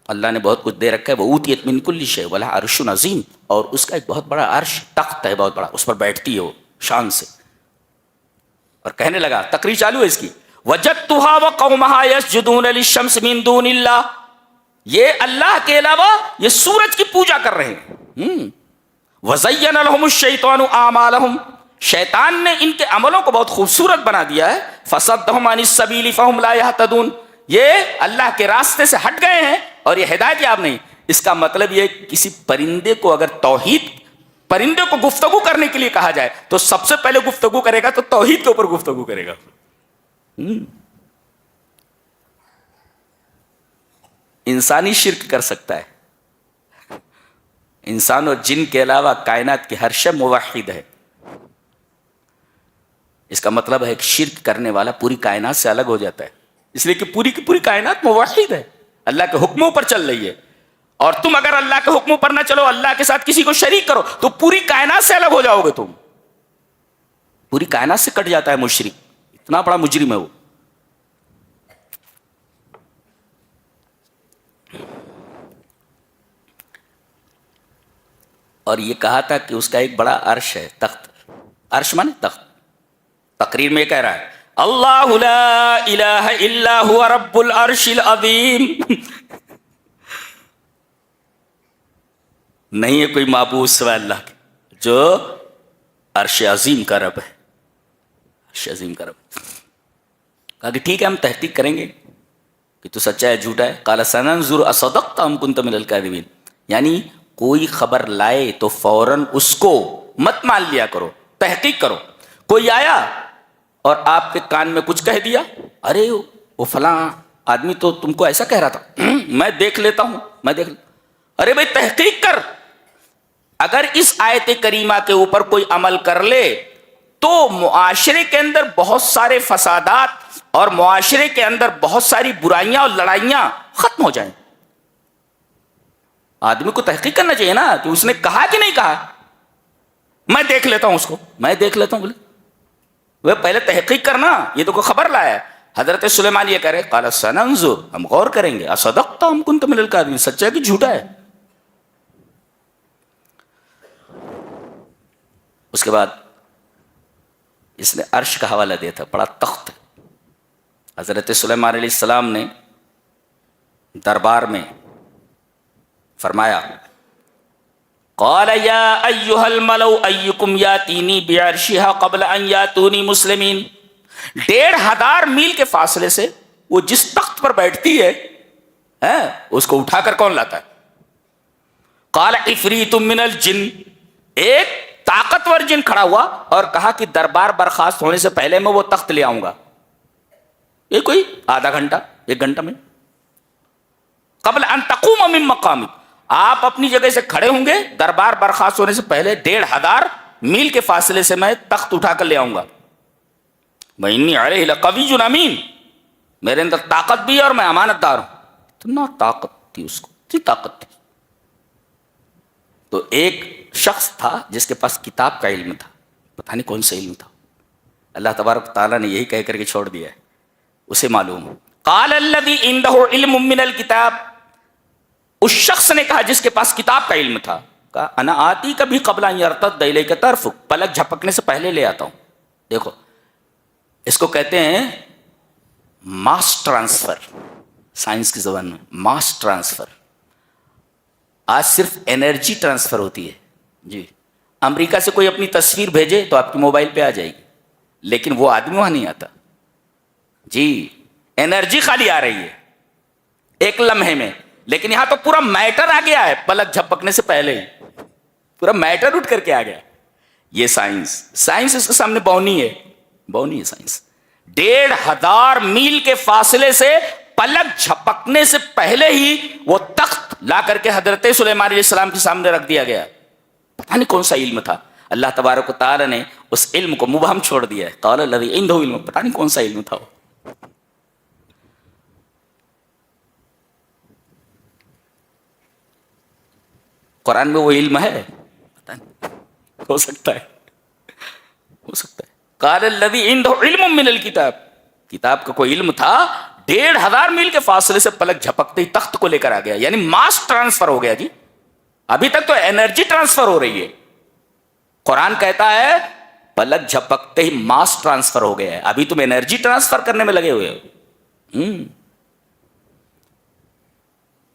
اللہ نے بہت کچھ دے رکھا ہے. وہ اوتیت من کل شیء ولہا عرش عظیم، اور اس کا ایک بہت بڑا عرش، تخت ہے بہت بڑا، اس پر بیٹھتی ہے وہ شان سے. اور کہنے لگا، تقریر چالو ہے اس کی، وجدتها وقومها يسجدون للشمس من دون اللہ، یہ اللہ کے علاوہ یہ سورج کی پوجا کر رہے ہیں. وزین لهم الشیطان اعمالهم، شیطان نے ان کے عملوں کو بہت خوبصورت بنا دیا ہے. فصدهم عن السبیل فهم لا يهتدون، یہ اللہ کے راستے سے ہٹ گئے ہیں اور یہ ہدایت یاب نہیں. اس کا مطلب یہ کسی پرندے کو اگر توحید، پرندے کو گفتگو کرنے کے لیے کہا جائے تو سب سے پہلے گفتگو کرے گا تو توحید کے اوپر گفتگو کرے گا. انسانی شرک کر سکتا ہے، انسان اور جن کے علاوہ کائنات کی ہر شے موحد ہے. اس کا مطلب ہے کہ شرک کرنے والا پوری کائنات سے الگ ہو جاتا ہے، اس لیے کہ پوری کی پوری کائنات موحد ہے، اللہ کے حکموں پر چل رہی ہے. اور تم اگر اللہ کے حکموں پر نہ چلو، اللہ کے ساتھ کسی کو شریک کرو تو پوری کائنات سے الگ ہو جاؤ گے. تم پوری کائنات سے کٹ جاتا ہے مشرک، اتنا بڑا مجرم ہے وہ. اور یہ کہا تھا کہ اس کا ایک بڑا عرش ہے، تخت. عرش مانے تخت. تقریر میں کہہ رہا ہے اللہ لا الہ الا هو رب العرش العظیم. نہیں ہے کوئی معبود سوائے اللہ کے جو عرش عظیم کا رب ہے. عرش عظیم کا رب. کہا کہ ٹھیک ہے ہم تحقیق کریں گے کہ تو سچا ہے جھوٹا ہے. قال سننظر اصدقت ام كنت من الكاذبین، یعنی کوئی خبر لائے تو فوراً اس کو مت مان لیا کرو، تحقیق کرو. کوئی آیا اور آپ کے کان میں کچھ کہہ دیا، ارے وہ فلاں آدمی تو تم کو ایسا کہہ رہا تھا، میں دیکھ لیتا ہوں، میں دیکھ لیتا. ارے بھائی تحقیق کر. اگر اس آیت کریمہ کے اوپر کوئی عمل کر لے تو معاشرے کے اندر بہت سارے فسادات اور معاشرے کے اندر بہت ساری برائیاں اور لڑائیاں ختم ہو جائیں. آدمی کو تحقیق کرنا چاہیے نا کہ اس نے کہا کہ نہیں کہا. میں دیکھ لیتا ہوں اس کو، میں دیکھ لیتا ہوں. بولے وہ پہلے تحقیق کرنا، یہ تو کوئی خبر لایا ہے. حضرت سلیمان یہ کہہ رہے قال سننظر، ہم غور کریں گے، اصدقت ام كنت من الكاذبین، سچا ہے کہ جھوٹا ہے. اس کے بعد اس نے عرش کا حوالہ دیا تھا، بڑا تخت. حضرت سلیمان علیہ السلام نے دربار میں فرمایا قال یا ایھا الملؤ ایکم یاتینی بعرشھا قبل ان یاتونی مسلمین. 1500 میل کے فاصلے سے وہ جس تخت پر بیٹھتی ہے اس کو اٹھا کر کون لاتا ہے؟ قال عفریت من الجن، ایک طاقتور جن کھڑا ہوا اور کہا کہ دربار برخاست ہونے سے پہلے میں وہ تخت لے آؤں گا. یہ کوئی آدھا گھنٹہ 1 گھنٹہ میں. قبل ان تقوم من مقامک، آپ اپنی جگہ سے کھڑے ہوں گے، دربار برخاست ہونے سے پہلے 1500 میل کے فاصلے سے میں تخت اٹھا کر لے آؤں گا. وَإِنِّي عَلَيْهِ لَقَوِيٌّ أَمِينٌ، میرے اندر طاقت بھی ہے اور میں امانت دار ہوں. اتنا طاقت تھی اس کو، اتنی طاقت تھی. تو ایک شخص تھا جس کے پاس کتاب کا علم تھا، پتہ نہیں کون سا علم تھا، اللہ تبارک تعالیٰ نے یہی کہہ کر کے چھوڑ دیا ہے، اسے معلوم. قال الذی عنده علم من الکتاب، اس شخص نے کہا جس کے پاس کتاب کا علم تھا، کہا انا آتی کبھی قبل ان یرتد الیک طرفک، پلک جھپکنے سے پہلے لے آتا ہوں. دیکھو اس کو کہتے ہیں ماس ٹرانسفر، سائنس کی زبان میں ماس ٹرانسفر. آج صرف انرجی ٹرانسفر ہوتی ہے. جی امریکہ سے کوئی اپنی تصویر بھیجے تو آپ کے موبائل پہ آ جائے گی، لیکن وہ آدمی وہاں نہیں آتا. جی انرجی خالی آ رہی ہے ایک لمحے میں، لیکن یہاں تو پورا میٹر آ گیا ہے، پلک جھپکنے سے پہلے ہی پورا میٹر اٹھ کر کے آ گیا. یہ سائنس اس کے سامنے بونی ہے، بونی ہے سائنس. 1500 میل کے فاصلے سے پلک جھپکنے سے پہلے ہی وہ تخت لا کر کے حضرت سلیمان علیہ السلام کے سامنے رکھ دیا گیا. پتہ نہیں کون سا علم تھا. اللہ تبارک و تعالی نے اس علم کو مبہم چھوڑ دیا ہے. قال الذی عنده علم، پتہ نہیں کون سا علم تھا وہ. قرآن میں وہ علم ہے؟ پتہ نہیں، ہو سکتا ہے، ہو سکتا ہے. قال الذی عنده علم من الکتاب، کتاب کا کوئی علم تھا. 1500 میل کے فاصلے سے پلک جھپکتے ہی تخت کو لے کر آ گیا. یعنی ماس ٹرانسفر ہو گیا جی. ابھی تک تو انرجی ٹرانسفر ہو رہی ہے، قرآن کہتا ہے پلک جھپکتے ہی ماس ٹرانسفر ہو گیا ہے. ابھی تم انرجی ٹرانسفر کرنے میں لگے ہوئے ہو.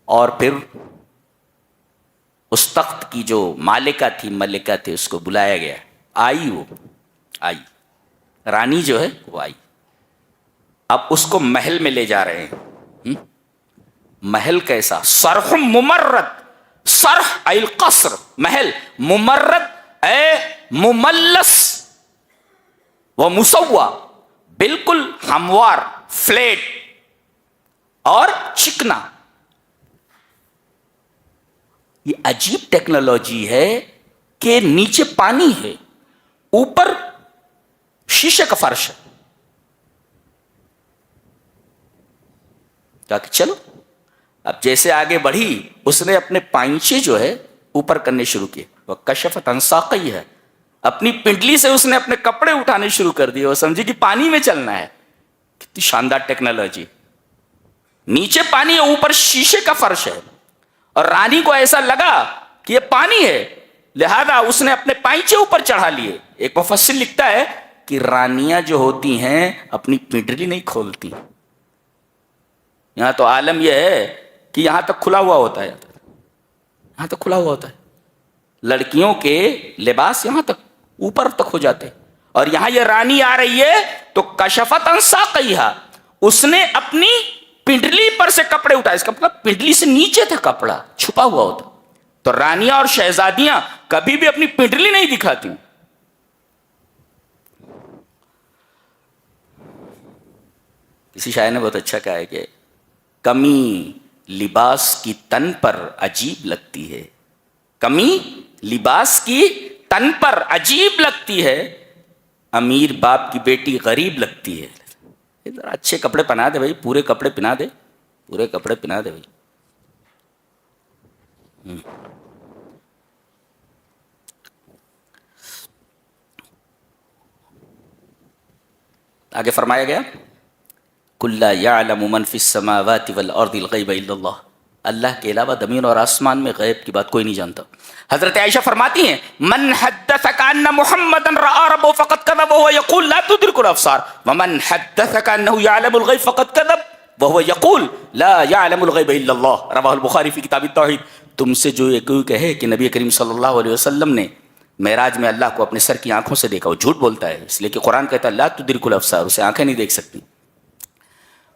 اور پھر اس تخت کی جو مالکہ تھی، ملکہ تھی، اس کو بلایا گیا. آئی، وہ آئی، رانی جو ہے وہ آئی. اب اس کو محل میں لے جا رہے ہیں. محل کیسا؟ صرح ممرد، صرح ای القصر، محل ممرد اے مملس و مسوا، بالکل ہموار، فلیٹ اور چکنا. یہ عجیب ٹیکنالوجی ہے کہ نیچے پانی ہے، اوپر شیشے کا فرش ہے. کہا کہ چلو. اب جیسے آگے بڑھی، اس نے اپنے پائنچے جو ہے اوپر کرنے شروع کیے. وہ کشفت عن ساقیہ، اپنی پنڈلی سے اس نے اپنے کپڑے اٹھانے شروع کر دیے. وہ سمجھی کہ پانی میں چلنا ہے. کتنی شاندار ٹیکنالوجی. نیچے پانی ہے، اوپر شیشے کا فرش ہے. اور رانی کو ایسا لگا کہ یہ پانی ہے، لہذا اس نے اپنے پائنچے اوپر چڑھا لیے. ایک مفسر لکھتا ہے کہ رانیاں جو ہوتی ہیں اپنی پنڈلی نہیں کھولتی. یہاں تو عالم یہ ہے کہ یہاں تک کھلا ہوا ہوتا ہے، یہاں تک کھلا ہوا ہوتا ہے. لڑکیوں کے لباس یہاں تک اوپر تک ہو جاتے. اور یہاں یہ رانی آ رہی ہے تو کشفت عن ساقیہا، اس نے اپنی پنڈلی پر سے کپڑے اٹھائے. اس کا مطلب پنڈلی سے نیچے تھا کپڑا چھپا ہوا ہوتا. تو رانیاں اور شہزادیاں کبھی بھی اپنی پنڈلی نہیں دکھاتی. کسی شاعر نے بہت اچھا کہا ہے کہ کمی لباس کی تن پر عجیب لگتی ہے، کمی لباس کی تن پر عجیب لگتی ہے، امیر باپ کی بیٹی غریب لگتی ہے. ذرا اچھے کپڑے پہنا دے بھائی، پورے کپڑے پہنا دے، پورے کپڑے پہنا دے بھائی. آگے فرمایا گیا قُلْ لَا يَعْلَمُ مَنْ فِي السَّمَاوَاتِ وَالْأَرْضِ الْغَيْبَ إِلَّا اللَّهُ، اللہ کے علاوہ زمین اور آسمان میں غیب کی بات کوئی نہیں جانتا. حضرت عائشہ فرماتی ہیں من حدثك ان محمدا راى ربه فقد كذب وهو يقول لا تدرك الابصار ومن حدثك انه يعلم الغيب فقد كذب وهو يقول لا يعلم الغيب الا الله، رواه البخاری فی کتاب التوحید. تم سے جو یہ کوئی کہے کہ نبی کریم صلی اللہ علیہ وسلم نے معراج میں اللہ کو اپنے سر کی آنکھوں سے دیکھا، وہ جھوٹ بولتا ہے، اس لیے کہ قرآن کہتا ہے لا تدرك الابصار، اسے آنکھیں نہیں دیکھ سکتی.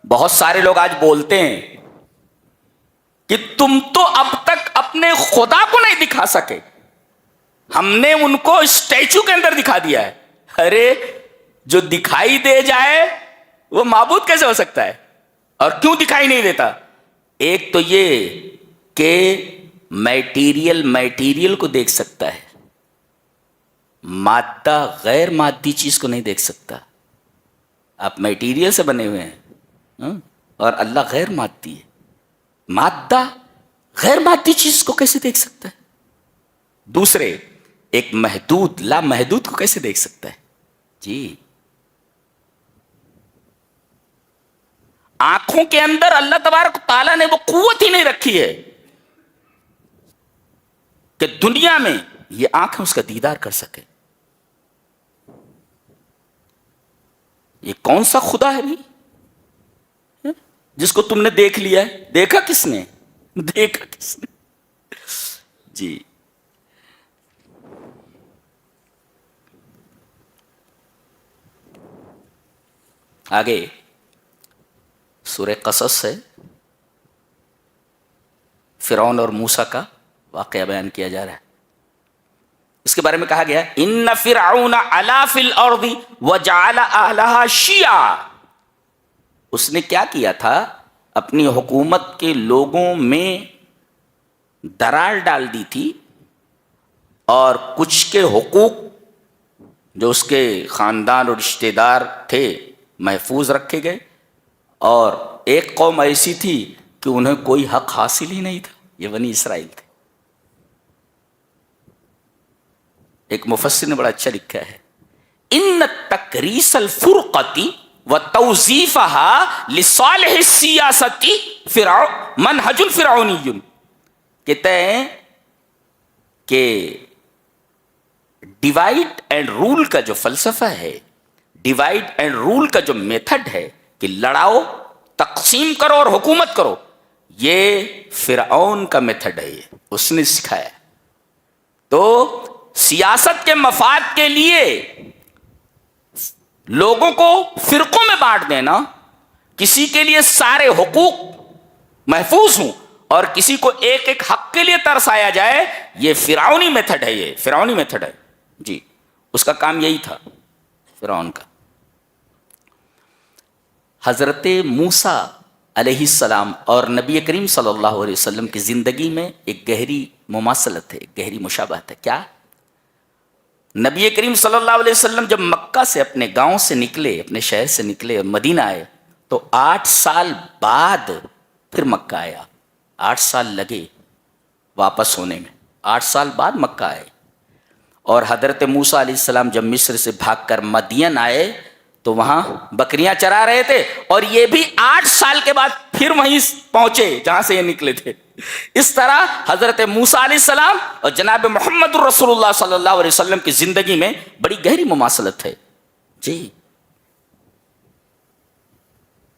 بہت سارے لوگ آج بولتے ہیں کہ تم تو اب تک اپنے خدا کو نہیں دکھا سکے، ہم نے ان کو اسٹیچو کے اندر دکھا دیا ہے. ارے جو دکھائی دے جائے وہ معبود کیسے ہو سکتا ہے؟ اور کیوں دکھائی نہیں دیتا؟ ایک تو یہ کہ میٹیریل کو دیکھ سکتا ہے، مادہ غیر مادی چیز کو نہیں دیکھ سکتا. آپ میٹیریل سے بنے ہوئے ہیں اور اللہ غیر مادی ہے. مادہ غیر مادی چیز کو کیسے دیکھ سکتا ہے؟ دوسرے ایک محدود لا محدود کو کیسے دیکھ سکتا ہے؟ جی آنکھوں کے اندر اللہ تبارک تعالیٰ نے وہ قوت ہی نہیں رکھی ہے کہ دنیا میں یہ آنکھیں اس کا دیدار کر سکے. یہ کون سا خدا ہے بھائی جس کو تم نے دیکھ لیا ہے؟ دیکھا کس نے؟ دیکھا کس نے؟ جی آگے سورہ قصص ہے، فرعون اور موسیٰ کا واقعہ بیان کیا جا رہا ہے. اس کے بارے میں کہا گیا ان فرعون علا فی الارض وجعل اہلها شیعا. اس نے کیا کیا تھا؟ اپنی حکومت کے لوگوں میں درار ڈال دی تھی اور کچھ کے حقوق جو اس کے خاندان اور رشتہ دار تھے محفوظ رکھے گئے، اور ایک قوم ایسی تھی کہ انہیں کوئی حق حاصل ہی نہیں تھا، یہ بنی اسرائیل تھے۔ ایک مفسر نے بڑا اچھا لکھا ہے، ان تکریس الفرقۃ وتوظیفها لصالح السیاست منہج الفرعونی، کہتے ہیں کہ ڈیوائڈ اینڈ رول کا جو فلسفہ ہے، ڈیوائڈ اینڈ رول کا جو میتھڈ ہے کہ لڑاؤ، تقسیم کرو اور حکومت کرو، یہ فرعون کا میتھڈ ہے، یہ اس نے سکھایا۔ تو سیاست کے مفاد کے لیے لوگوں کو فرقوں میں بانٹ دینا، کسی کے لیے سارے حقوق محفوظ ہوں اور کسی کو ایک ایک حق کے لیے ترسایا جائے، یہ فرعونی میتھڈ ہے، یہ فرعونی میتھڈ ہے جی، اس کا کام یہی تھا فرعون کا۔ حضرت موسیٰ علیہ السلام اور نبی کریم صلی اللہ علیہ وسلم کی زندگی میں ایک گہری مماثلت ہے، ایک گہری مشابہت ہے۔ کیا؟ نبی کریم صلی اللہ علیہ وسلم جب مکہ سے اپنے گاؤں سے نکلے، اپنے شہر سے نکلے اور مدینہ آئے، تو 8 سال بعد پھر مکہ آیا۔ 8 سال لگے واپس ہونے میں، 8 سال بعد مکہ آئے۔ اور حضرت موسیٰ علیہ السلام جب مصر سے بھاگ کر مدین آئے تو وہاں بکریاں چرا رہے تھے، اور یہ بھی 8 سال کے بعد پھر وہیں پہنچے جہاں سے یہ نکلے تھے۔ اس طرح حضرت موسیٰ علیہ السلام اور جناب محمد رسول اللہ صلی اللہ علیہ وسلم کی زندگی میں بڑی گہری مماثلت ہے جی۔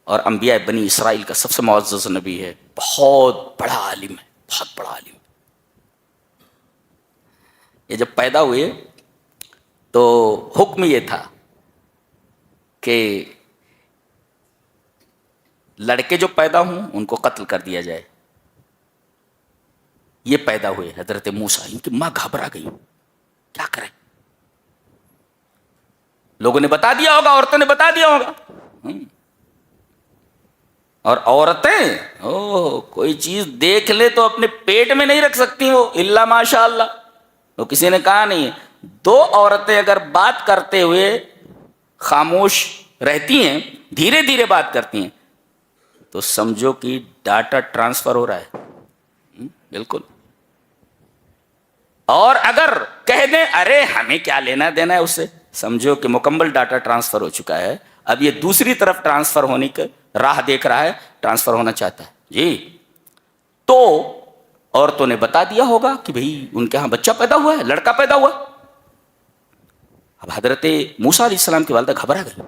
اور انبیاء بنی اسرائیل کا سب سے معزز نبی ہے، بہت بڑا عالم ہے، بہت بڑا عالم۔ یہ جب پیدا ہوئے تو حکم یہ تھا کہ لڑکے جو پیدا ہوں ان کو قتل کر دیا جائے۔ یہ پیدا ہوئے حضرت موسیٰ، ان کی ماں گھبرا گئی، کیا کریں؟ لوگوں نے بتا دیا ہوگا، عورتوں نے بتا دیا ہوگا، اور عورتیں کوئی چیز دیکھ لے تو اپنے پیٹ میں نہیں رکھ سکتی ہو الا ماشاء اللہ۔ تو کسی نے کہا نہیں، 2 عورتیں اگر بات کرتے ہوئے خاموش رہتی ہیں، دھیرے دھیرے بات کرتی ہیں، تو سمجھو کہ ڈاٹا ٹرانسفر ہو رہا ہے، بالکل۔ اور اگر کہہ دیں ارے ہمیں کیا لینا دینا ہے اس سے، سمجھو کہ مکمل ڈاٹا ٹرانسفر ہو چکا ہے، اب یہ دوسری طرف ٹرانسفر ہونے کی راہ دیکھ رہا ہے، ٹرانسفر ہونا چاہتا ہے جی۔ تو عورتوں نے بتا دیا ہوگا کہ بھئی ان کے ہاں بچہ پیدا ہوا ہے، لڑکا پیدا ہوا۔ اب حضرت موسیٰ علیہ السلام کی والدہ گھبرا گئی،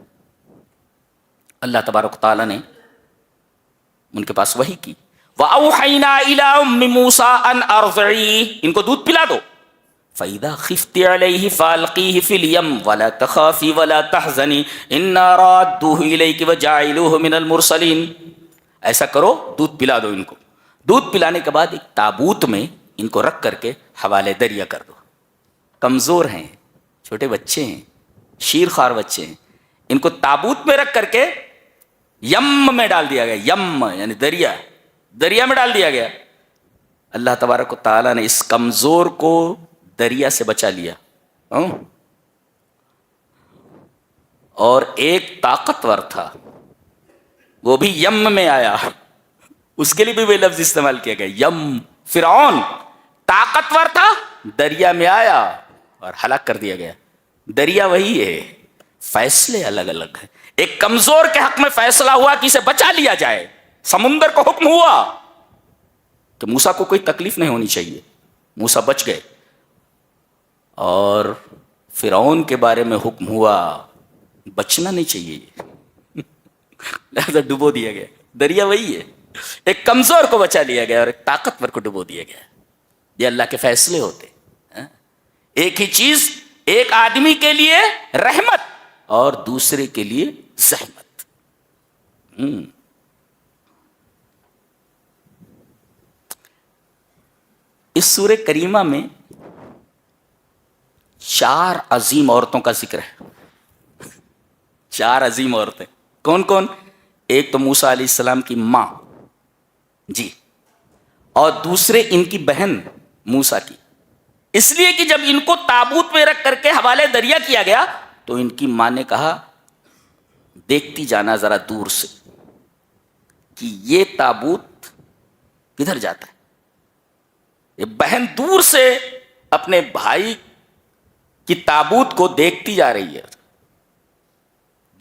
اللہ تبارک تعالیٰ نے ان کے پاس وحی کی، وَأَوْحَيْنَا إِلَىٰ أُمِّ مُوسَىٰ أَنْ أَرْضِعِيهِ، ان کو دودھ پلا دو، فَإِذَا خِفْتِ عَلَيْهِ فَأَلْقِيهِ فِي الْيَمِّ وَلَا تَخَافِي وَلَا تَحْزَنِي إِنَّا رَادُّوهُ إِلَيْكِ وَجَاعِلُوهُ مِنَ الْمُرْسَلِينَ۔ ایسا کرو، دودھ پلا دو ان کو، دودھ پلانے کے بعد ایک تابوت میں ان کو رکھ کر کے حوالے دریا کر دو۔ کمزور ہیں، چھوٹے بچے ہیں، شیر خوار بچے ہیں، ان کو تابوت میں رکھ کر کے یم میں ڈال دیا گیا، یم یعنی دریا، دریا میں ڈال دیا گیا۔ اللہ تبارک و تعالیٰ نے اس کمزور کو دریا سے بچا لیا، اور ایک طاقتور تھا وہ بھی یم میں آیا، اس کے لیے بھی وہ لفظ استعمال کیا گیا، یم۔ فرعون طاقتور تھا، دریا میں آیا اور ہلاک کر دیا گیا۔ دریا وہی ہے، فیصلے الگ الگ ہیں۔ ایک کمزور کے حق میں فیصلہ ہوا کہ اسے بچا لیا جائے، سمندر کو حکم ہوا کہ موسیٰ کو کوئی تکلیف نہیں ہونی چاہیے، موسیٰ بچ گئے۔ اور فرعون کے بارے میں حکم ہوا بچنا نہیں چاہیے، لہذا ڈبو دیا گیا۔ دریا وہی ہے، ایک کمزور کو بچا لیا گیا اور ایک طاقتور کو ڈبو دیا گیا۔ یہ اللہ کے فیصلے ہوتے، ایک ہی چیز ایک آدمی کے لیے رحمت اور دوسرے کے لیے زحمت۔ اس سورہ کریمہ میں 4 عظیم عورتوں کا ذکر ہے، 4 عظیم عورتیں۔ کون کون؟ ایک تو موسیٰ علیہ السلام کی ماں جی، اور دوسرے ان کی بہن موسیٰ کی، اس لیے کہ جب ان کو تابوت میں رکھ کر کے حوالے دریا کیا گیا تو ان کی ماں نے کہا دیکھتی جانا ذرا دور سے کہ یہ تابوت کدھر جاتا ہے. یہ بہن دور سے اپنے بھائی کی تابوت کو دیکھتی جا رہی ہے.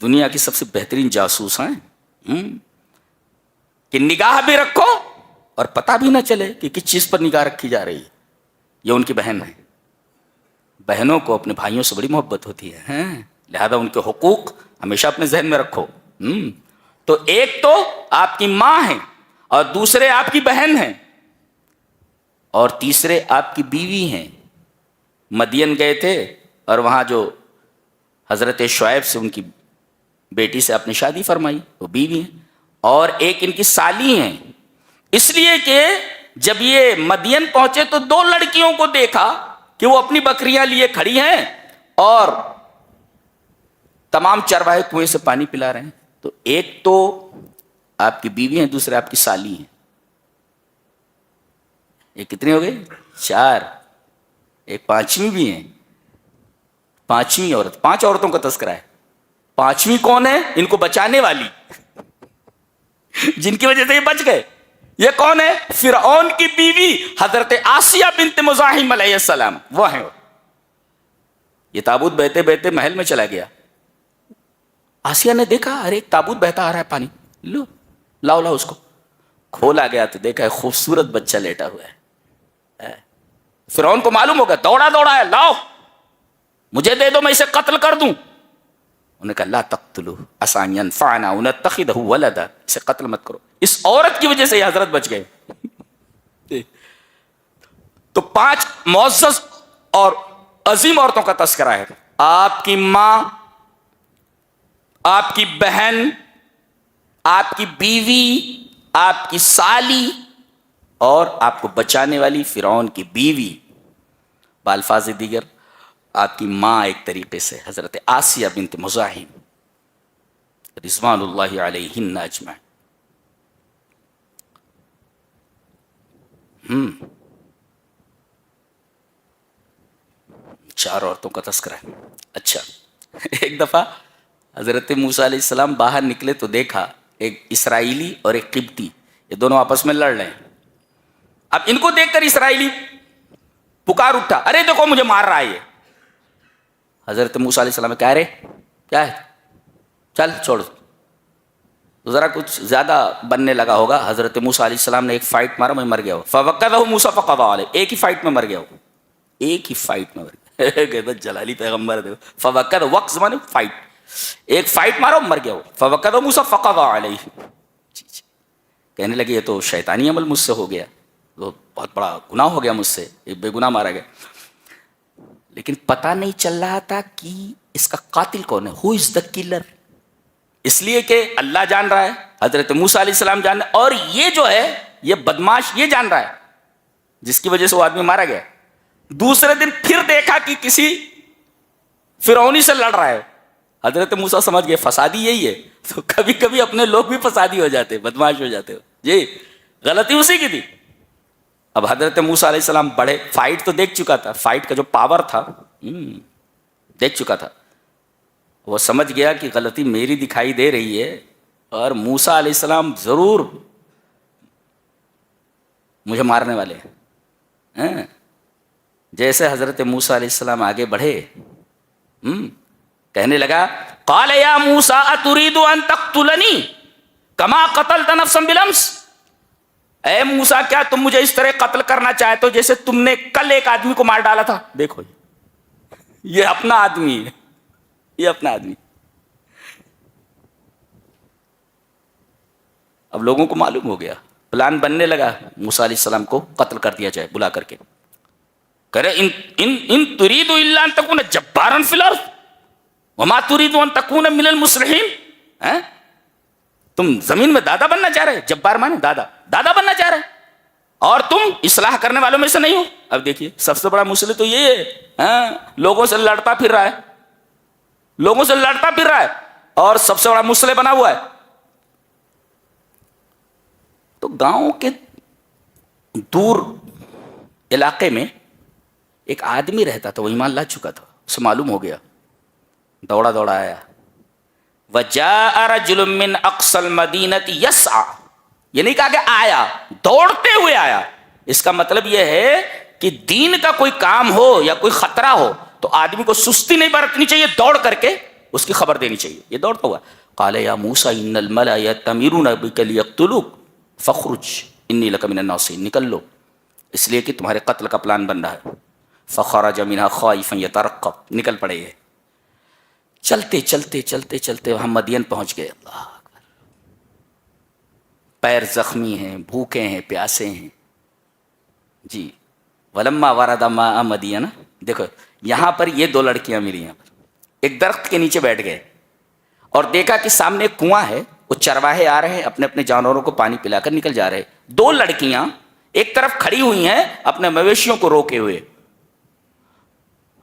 دنیا کی سب سے بہترین جاسوس ہیں کہ نگاہ بھی رکھو اور پتہ بھی نہ چلے کہ کس چیز پر نگاہ رکھی جا رہی ہے. یہ ان کی بہن ہے. بہنوں کو اپنے بھائیوں سے بڑی محبت ہوتی ہے، لہذا ان کے حقوق ہمیشہ اپنے ذہن میں رکھو. تو ایک تو آپ کی ماں ہے، اور دوسرے آپ کی بہن ہیں، اور تیسرے آپ کی بیوی ہیں. مدین گئے تھے اور وہاں جو حضرت شعیب سے ان کی بیٹی سے آپ نے شادی فرمائی، وہ بیوی ہیں. اور ایک ان کی سالی ہیں، اس لیے کہ جب یہ مدین پہنچے تو 2 لڑکیوں کو دیکھا کہ وہ اپنی بکریاں لیے کھڑی ہیں اور تمام چرواہے کنویں سے پانی پلا رہے ہیں. تو ایک تو آپ کی بیوی ہیں، دوسرے آپ کی سالی ہیں. یہ کتنی ہو گئی؟ 4. ایک 5ویں بھی ہیں، 5ویں عورت. 5 عورتوں کا تذکرہ ہے. 5ویں کون ہے؟ ان کو بچانے والی، جن کی وجہ سے یہ بچ گئے. یہ کون ہے؟ فرعون کی بیوی حضرت آسیہ بنت مزاحم علیہ السلام، وہ ہیں. یہ تابوت بہتے بہتے محل میں چلا گیا. آسیہ نے دیکھا ارے ایک تابوت بہتا آ رہا ہے پانی، لو لاؤ اس کو. کھولا گیا تو دیکھا ایک خوبصورت بچہ لیٹا ہوا ہے. فرعون کو معلوم ہوگا، دوڑا ہے، لاؤ مجھے دے دو، میں اسے قتل کر دوں. انہوں نے کہا لا تقتلوه عسى ان ينفعنا او نتخذه ولدا، اسے قتل مت کرو. اس عورت کی وجہ سے یہ حضرت بچ گئے. تو 5 معزز اور عظیم عورتوں کا تذکرہ ہے. آپ کی ماں، آپ کی بہن، آپ کی بیوی، آپ کی سالی، اور آپ کو بچانے والی فرعون کی بیوی. بالفاظ دیگر آپ کی ماں ایک طریقے سے حضرت آسیہ بنت مزاحم رضوان اللہ علیہن اجمعین. چار عورتوں کا تذکرہ ہے. اچھا، ایک دفعہ حضرت موسیٰ علیہ السلام باہر نکلے تو دیکھا ایک اسرائیلی اور ایک قبطی، یہ دونوں آپس میں لڑ رہے ہیں. اب ان کو دیکھ کر اسرائیلی پکار اٹھا، ارے دیکھو مجھے مار رہا ہے یہ. حضرت موسیٰ علیہ السلام کہہ رہے کیا ہے، چل چھوڑ. تو ذرا کچھ زیادہ بننے لگا ہوگا. حضرت موسیٰ علیہ السلام نے ایک فائٹ مارا، میں مر گیا ہوں. فوقذہ موسیٰ فقضى علیہ، ایک ہی فائٹ میں مر گیا ہوں، ایک ہی فائٹ میں مر گیا. کہتا جلالی پیغمبر دے. فوقذ، وقت زمانے فائٹ، ایک فائٹ مارا مر گیا ہوں. فوقذہ موسیٰ فقضى علیہ. کہنے لگے یہ تو شیطانی عمل مجھ سے ہو گیا، تو بہت بڑا گناہ ہو گیا مجھ سے، ایک بے گناہ مارا گیا. لیکن پتہ نہیں چل رہا تھا کہ اس کا قاتل کون ہے، ہو از دا کلر. اس لیے کہ اللہ جان رہا ہے، حضرت موسیٰ علیہ السلام جان رہے ہیں، اور یہ جو ہے یہ بدماش یہ جان رہا ہے جس کی وجہ سے وہ آدمی مارا گیا. دوسرے دن پھر دیکھا کہ کسی فرعونی سے لڑ رہا ہے. حضرت موسیٰ سمجھ گئے فسادی یہی ہے. تو کبھی کبھی اپنے لوگ بھی فسادی ہو جاتے، بدماش ہو جاتے ہو. جی غلطی اسی کی تھی. اب حضرت موسیٰ علیہ السلام بڑے، فائٹ تو دیکھ چکا تھا، فائٹ کا جو پاور تھا دیکھ چکا تھا. وہ سمجھ گیا کہ غلطی میری دکھائی دے رہی ہے اور موسیٰ علیہ السلام ضرور مجھے مارنے والے ہیں. جیسے حضرت موسیٰ علیہ السلام آگے بڑھے، کہنے لگا قال یا موسیٰ اتريد ان تقتلنی کما قتلت نفسا بالامس. اے موسیٰ کیا تم مجھے اس طرح قتل کرنا چاہتے ہو جیسے تم نے کل ایک آدمی کو مار ڈالا تھا. دیکھو یہ اپنا آدمی ہے، یہ اپنا آدمی. اب لوگوں کو معلوم ہو گیا، پلان بننے لگا موسیٰ علیہ السلام کو قتل کر دیا جائے بلا کر کے. کہہ رہے ان تريد الا ان تكون جبارا في الارض وما تريد ان تكون من المصلحين. تم زمین میں دادا بننا چاہ رہے، جبار مانے دادا بننا چاہ رہے، اور تم اصلاح کرنے والوں میں سے نہیں ہو. اب دیکھیے سب سے بڑا مسئلہ تو یہ ہے، لوگوں سے لڑتا پھر رہا ہے، لوگوں سے لڑتا پھر رہا ہے اور سب سے بڑا مسئلہ بنا ہوا ہے. تو گاؤں کے دور علاقے میں ایک آدمی رہتا تھا، وہ ایمان لا چکا تھا، اسے معلوم ہو گیا، دوڑا دوڑا آیا، وَجَاءَ رَجُلٌ مِّنْ أَقْصَى الْمَدِينَةِ يَسْعَى، یہ نہیں کہا کہ آیا، دوڑتے ہوئے آیا۔ اس کا مطلب یہ ہے کہ دین کا کوئی کام ہو یا کوئی خطرہ ہو تو آدمی کو سستی نہیں برتنی چاہیے، دوڑ کر کے اس کی خبر دینی چاہیے۔ یہ دوڑتا ہوا، قال یا موسیٰ ان الملأ یأتمرون بک لیقتلوک فاخرج انی لک من الناصحین، نکل لو اس لیے کہ تمہارے قتل کا پلان بن رہا ہے۔ فخرج منها خائفا یترقب، نکل پڑے یہ۔ چلتے چلتے چلتے چلتے وہاں مدین پہنچ گئے، اللہ اکبر، پیر زخمی ہیں، بھوکے ہیں، پیاسے ہیں جی۔ ولما ورد ماء مدین، دیکھو یہاں پر یہ دو لڑکیاں ملی، یہاں پر ایک درخت کے نیچے بیٹھ گئے اور دیکھا کہ سامنے ایک کنواں ہے، وہ چرواہے آ رہے ہیں اپنے اپنے جانوروں کو پانی پلا کر نکل جا رہے۔ دو لڑکیاں ایک طرف کھڑی ہوئی ہیں اپنے مویشیوں کو روکے ہوئے۔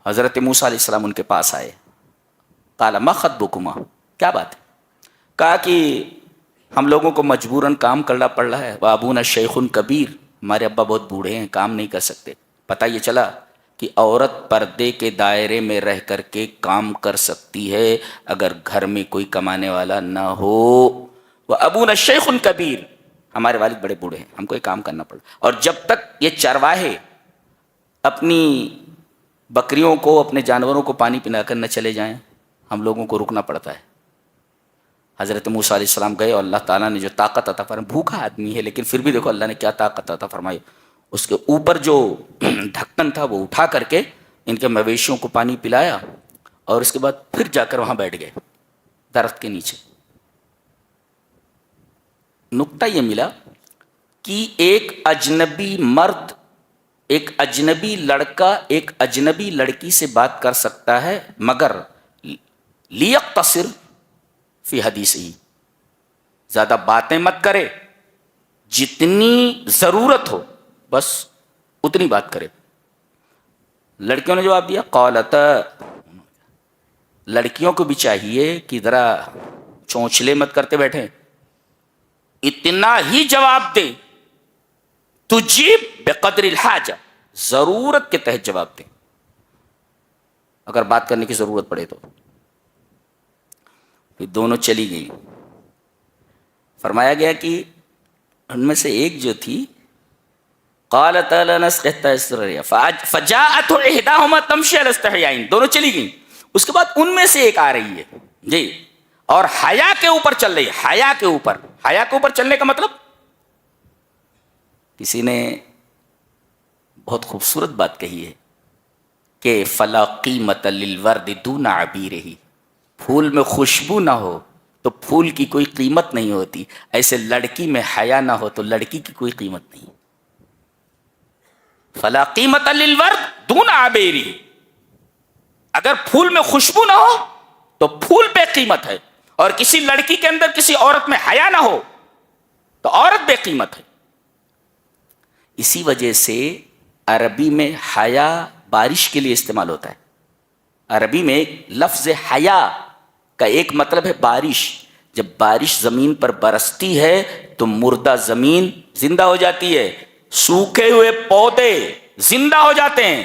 حضرت موسیٰ علیہ السلام ان کے پاس آئے، قال ما خطبکما، کیا بات ہے؟ کہا کہ ہم لوگوں کو مجبوراً کام کرنا پڑ رہا ہے، وابونا شیخ کبیر، ہمارے ابا بہت بوڑھے ہیں، کام نہیں کر سکتے۔ پتہ یہ چلا کہ عورت پردے کے دائرے میں رہ کر کے کام کر سکتی ہے اگر گھر میں کوئی کمانے والا نہ ہو۔ وابونا شیخ کبیر، ہمارے والد بڑے بوڑھے ہیں، ہم کو یہ کام کرنا پڑا۔ اور جب تک یہ چرواہے اپنی بکریوں کو، اپنے جانوروں کو پانی پلا کر نہ چلے جائیں، ہم لوگوں کو رکنا پڑتا ہے۔ حضرت موسیٰ علیہ السلام گئے اور اللہ تعالیٰ نے جو طاقت عطا فرمائی، بھوکا آدمی ہے لیکن پھر بھی دیکھو اللہ نے کیا طاقت عطا فرمائی، اس کے اوپر جو ڈھکن تھا وہ اٹھا کر کے ان کے مویشیوں کو پانی پلایا اور اس کے بعد پھر جا کر وہاں بیٹھ گئے درخت کے نیچے۔ نکتہ یہ ملا کہ ایک اجنبی مرد، ایک اجنبی لڑکا ایک اجنبی لڑکی سے بات کر سکتا ہے، مگر لیقتصر فی حدیثہ، زیادہ باتیں مت کرے، جتنی ضرورت ہو بس اتنی بات کرے۔ لڑکیوں نے جواب دیا، قالت، لڑکیوں کو بھی چاہیے کہ ذرا چونچلے مت کرتے بیٹھیں، اتنا ہی جواب دیں، تجیب بقدر الحاجہ، ضرورت کے تحت جواب دیں، اگر بات کرنے کی ضرورت پڑے تو۔ پھر دونوں چلی گئیں۔ فرمایا گیا کہ ان میں سے ایک جو تھی، قالت لا نسقي حتى يصدر الرياح فجاءت احداهما تمشي على استحياء، دونوں چلی گئیں۔ اس کے بعد ان میں سے ایک آ رہی ہے جی، اور حیا کے اوپر چل رہی ہے، حیا کے اوپر۔ حیا کے اوپر چلنے کا مطلب، کسی نے بہت خوبصورت بات کہی ہے کہ فلا قیمت للورد دون عبیرہ، پھول میں خوشبو نہ ہو تو پھول کی کوئی قیمت نہیں ہوتی، ایسے لڑکی میں حیا نہ ہو تو لڑکی کی کوئی قیمت نہیں۔ فلا قیمت للورد دون عبیرہ، اگر پھول میں خوشبو نہ ہو تو پھول بے قیمت ہے، اور کسی لڑکی کے اندر کسی عورت میں حیا نہ ہو تو عورت بے قیمت ہے۔ اسی وجہ سے عربی میں حیا بارش کے لیے استعمال ہوتا ہے۔ عربی میں لفظ حیا کا ایک مطلب ہے بارش۔ جب بارش زمین پر برستی ہے تو مردہ زمین زندہ ہو جاتی ہے، سوکھے ہوئے پودے زندہ ہو جاتے ہیں۔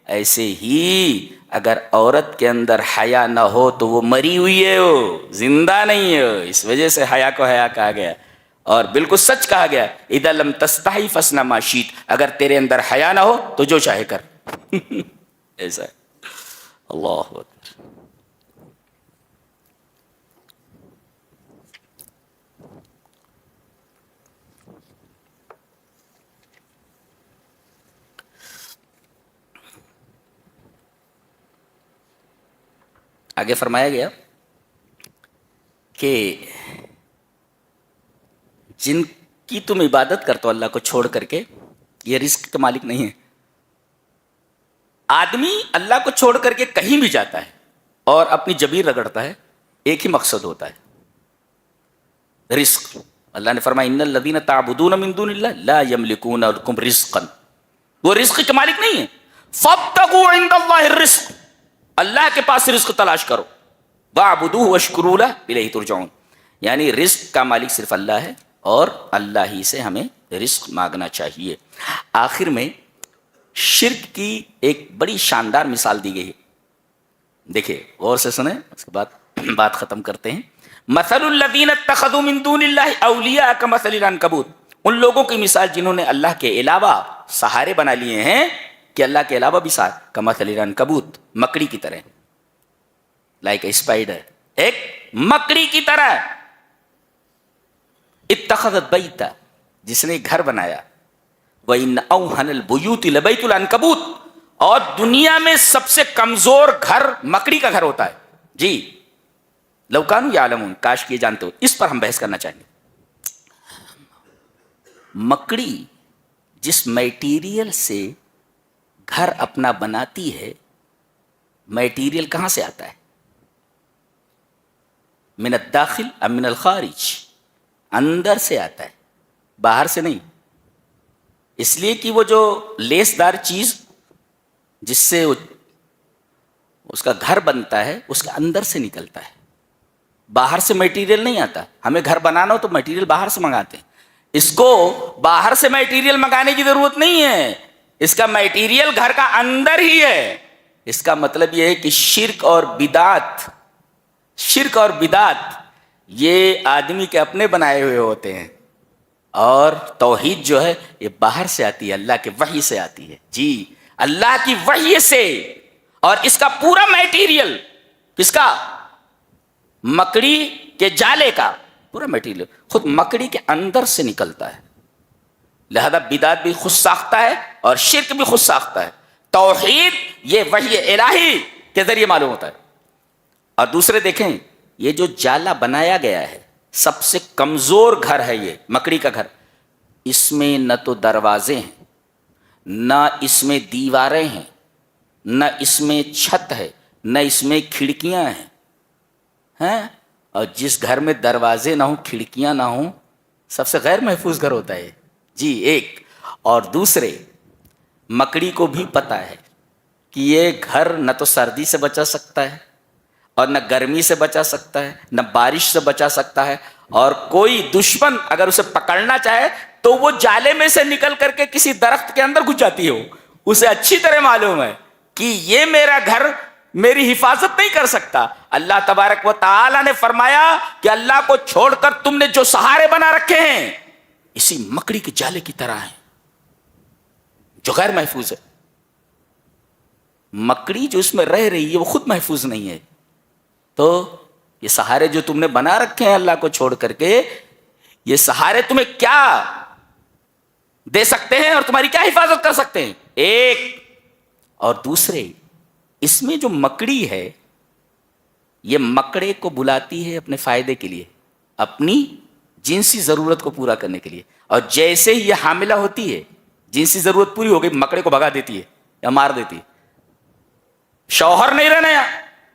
ایسے ہی اگر عورت کے اندر حیا نہ ہو تو وہ مری ہوئی ہے، وہ زندہ نہیں ہے۔ اس وجہ سے حیا کو حیا کہا گیا، اور بالکل سچ کہا گیا، اذا لم تستحی فاصنع ما شئت، اگر تیرے اندر حیا نہ ہو تو جو چاہے کر۔ ایسا ہے۔ اللہ اکبر۔ آگے فرمایا گیا کہ جن کی تم عبادت کرتے ہو اللہ کو چھوڑ کر کے، یہ رزق کے مالک نہیں ہے۔ آدمی اللہ کو چھوڑ کر کے کہیں بھی جاتا ہے اور اپنی جبیر رگڑتا ہے، ایک ہی مقصد ہوتا ہے، رزق۔ اللہ نے فرمایا ان الذین تعبدون من دون اللہ لا یملکون لکم رزقا، وہ رزق کے مالک نہیں ہے۔ فابتغوا عند اللہ الرزق، اللہ کے پاس رزق تلاش کرو، واعبدوہ واشکروا لہ الیہ ترجعون، یعنی رزق کا مالک صرف اللہ ہے، اور اللہ ہی سے ہمیں رزق مانگنا چاہیے۔ آخر میں شرک کی ایک بڑی شاندار مثال دی گئی ہے، دیکھیں غور سے سنیں، اس کے بعد بات ختم کرتے ہیں۔ مثل الذین اتخذوا من دون اللہ اولیاء کمثل العنکبوت، ان لوگوں کی مثال جنہوں نے اللہ کے علاوہ سہارے بنا لیے ہیں کہ اللہ کے علاوہ بھی سہارے، کمثل العنکبوت، مکڑی کی طرح، لائک اے اسپائڈر، ایک مکڑی کی طرح، اتخذت بیتا، جس نے گھر بنایا، وَإِنَّ أَوْهَنَ الْبُيُوتِ لَبَيْتُ الْعَنْكَبُوتِ، اور دنیا میں سب سے کمزور گھر مکڑی کا گھر ہوتا ہے۔ جی لو کانوا یعلمون، کاش یہ جانتے ہو۔ اس پر ہم بحث کرنا چاہیں گے۔ مکڑی جس میٹیریل سے گھر اپنا بناتی ہے، میٹیریل کہاں سے آتا ہے؟ من الداخل ام من الخارج؟ اندر سے آتا ہے، باہر سے نہیں۔ اس لیے کہ وہ جو لیس دار چیز جس سے اس کا گھر بنتا ہے، اس کا اندر سے نکلتا ہے، باہر سے میٹیریل نہیں آتا۔ ہمیں گھر بنانا ہو تو میٹیریل باہر سے منگاتے ہیں، اس کو باہر سے میٹیریل منگانے کی ضرورت نہیں ہے، اس کا میٹیریل گھر کا اندر ہی ہے۔ اس کا مطلب یہ ہے کہ شرک اور بدعت یہ آدمی کے اپنے بنائے ہوئے ہوتے ہیں، اور توحید جو ہے یہ باہر سے آتی ہے، اللہ کے وحی سے آتی ہے۔ جی اللہ کی وحی سے، اور اس کا پورا میٹیریل کس کا؟ مکڑی کے جالے کا پورا میٹیریل خود مکڑی کے اندر سے نکلتا ہے۔ لہذا بدعت بھی خود ساختہ ہے اور شرک بھی خود ساختہ ہے۔ توحید یہ وحی الہی کے ذریعے معلوم ہوتا ہے۔ اور دوسرے دیکھیں، یہ جو جالا بنایا گیا ہے، سب سے کمزور گھر ہے یہ مکڑی کا گھر، اس میں نہ تو دروازے ہیں، نہ اس میں دیواریں ہیں، نہ اس میں چھت ہے، نہ اس میں کھڑکیاں ہیں۔ اور جس گھر میں دروازے نہ ہوں، کھڑکیاں نہ ہوں، سب سے غیر محفوظ گھر ہوتا ہے۔ جی ایک اور دوسرے، مکڑی کو بھی پتا ہے کہ یہ گھر نہ تو سردی سے بچا سکتا ہے، اور نہ گرمی سے بچا سکتا ہے، نہ بارش سے بچا سکتا ہے، اور کوئی دشمن اگر اسے پکڑنا چاہے تو وہ جالے میں سے نکل کر کے کسی درخت کے اندر گھس جاتی ہے۔ اسے اچھی طرح معلوم ہے کہ یہ میرا گھر میری حفاظت نہیں کر سکتا۔ اللہ تبارک و تعالی نے فرمایا کہ اللہ کو چھوڑ کر تم نے جو سہارے بنا رکھے ہیں اسی مکڑی کے جالے کی طرح ہیں جو غیر محفوظ ہے۔ مکڑی جو اس میں رہ رہی ہے وہ خود محفوظ نہیں ہے، تو یہ سہارے جو تم نے بنا رکھے ہیں اللہ کو چھوڑ کر کے، یہ سہارے تمہیں کیا دے سکتے ہیں اور تمہاری کیا حفاظت کر سکتے ہیں؟ ایک اور دوسرے، اس میں جو مکڑی ہے یہ مکڑے کو بلاتی ہے اپنے فائدے کے لیے، اپنی جنسی ضرورت کو پورا کرنے کے لیے، اور جیسے ہی یہ حاملہ ہوتی ہے، جنسی ضرورت پوری ہو گئی، مکڑے کو بھگا دیتی ہے یا مار دیتی ہے۔ شوہر نہیں رہنا یا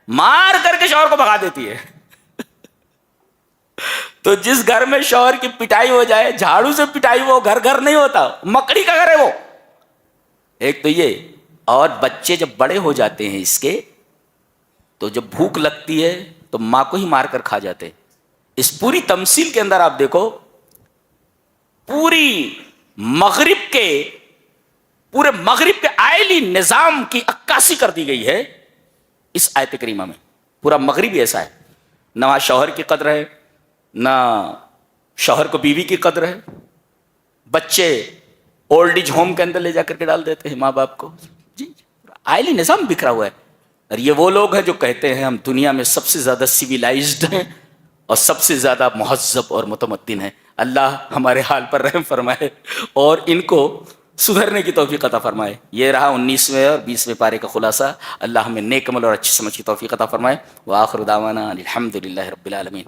مار کر کے شوہر کو بھگا دیتی ہے۔ تو جس گھر میں شوہر کی پٹائی ہو جائے، جھاڑو سے پٹائی ہو، گھر نہیں ہوتا، مکڑی کا گھر ہے وہ۔ ایک تو یہ، اور بچے جب بڑے ہو جاتے ہیں اس کے، تو جب بھوک لگتی ہے تو ماں کو ہی مار کر کھا جاتے ہیں۔ اس پوری تمثیل کے اندر آپ دیکھو، پورے مغرب کے آئلی نظام کی عکاسی کر دی گئی ہے اس آیت کریمہ میں۔ پورا مغرب ہی ایسا ہے، نہ وہاں شوہر کی قدر ہے، نہ شوہر کو بیوی کی قدر ہے۔ بچے اولڈ ایج ہوم کے اندر لے جا کر کے ڈال دیتے ہیں ماں باپ کو۔ جی آئلی نظام بکھرا ہوا ہے، اور یہ وہ لوگ ہیں جو کہتے ہیں ہم دنیا میں سب سے زیادہ سویلائزڈ ہیں اور سب سے زیادہ مہذب اور متمدن ہیں۔ اللہ ہمارے حال پر رحم فرمائے اور ان کو سدھرنے کی توفیق عطا فرمائے۔ یہ رہا 19ویں اور 20ویں پارے کا خلاصہ۔ اللہ ہمیں نیک عمل اور اچھی سمجھ کی توفیق عطا فرمائے۔ وآخر دعوانا الحمدللہ رب العالمین۔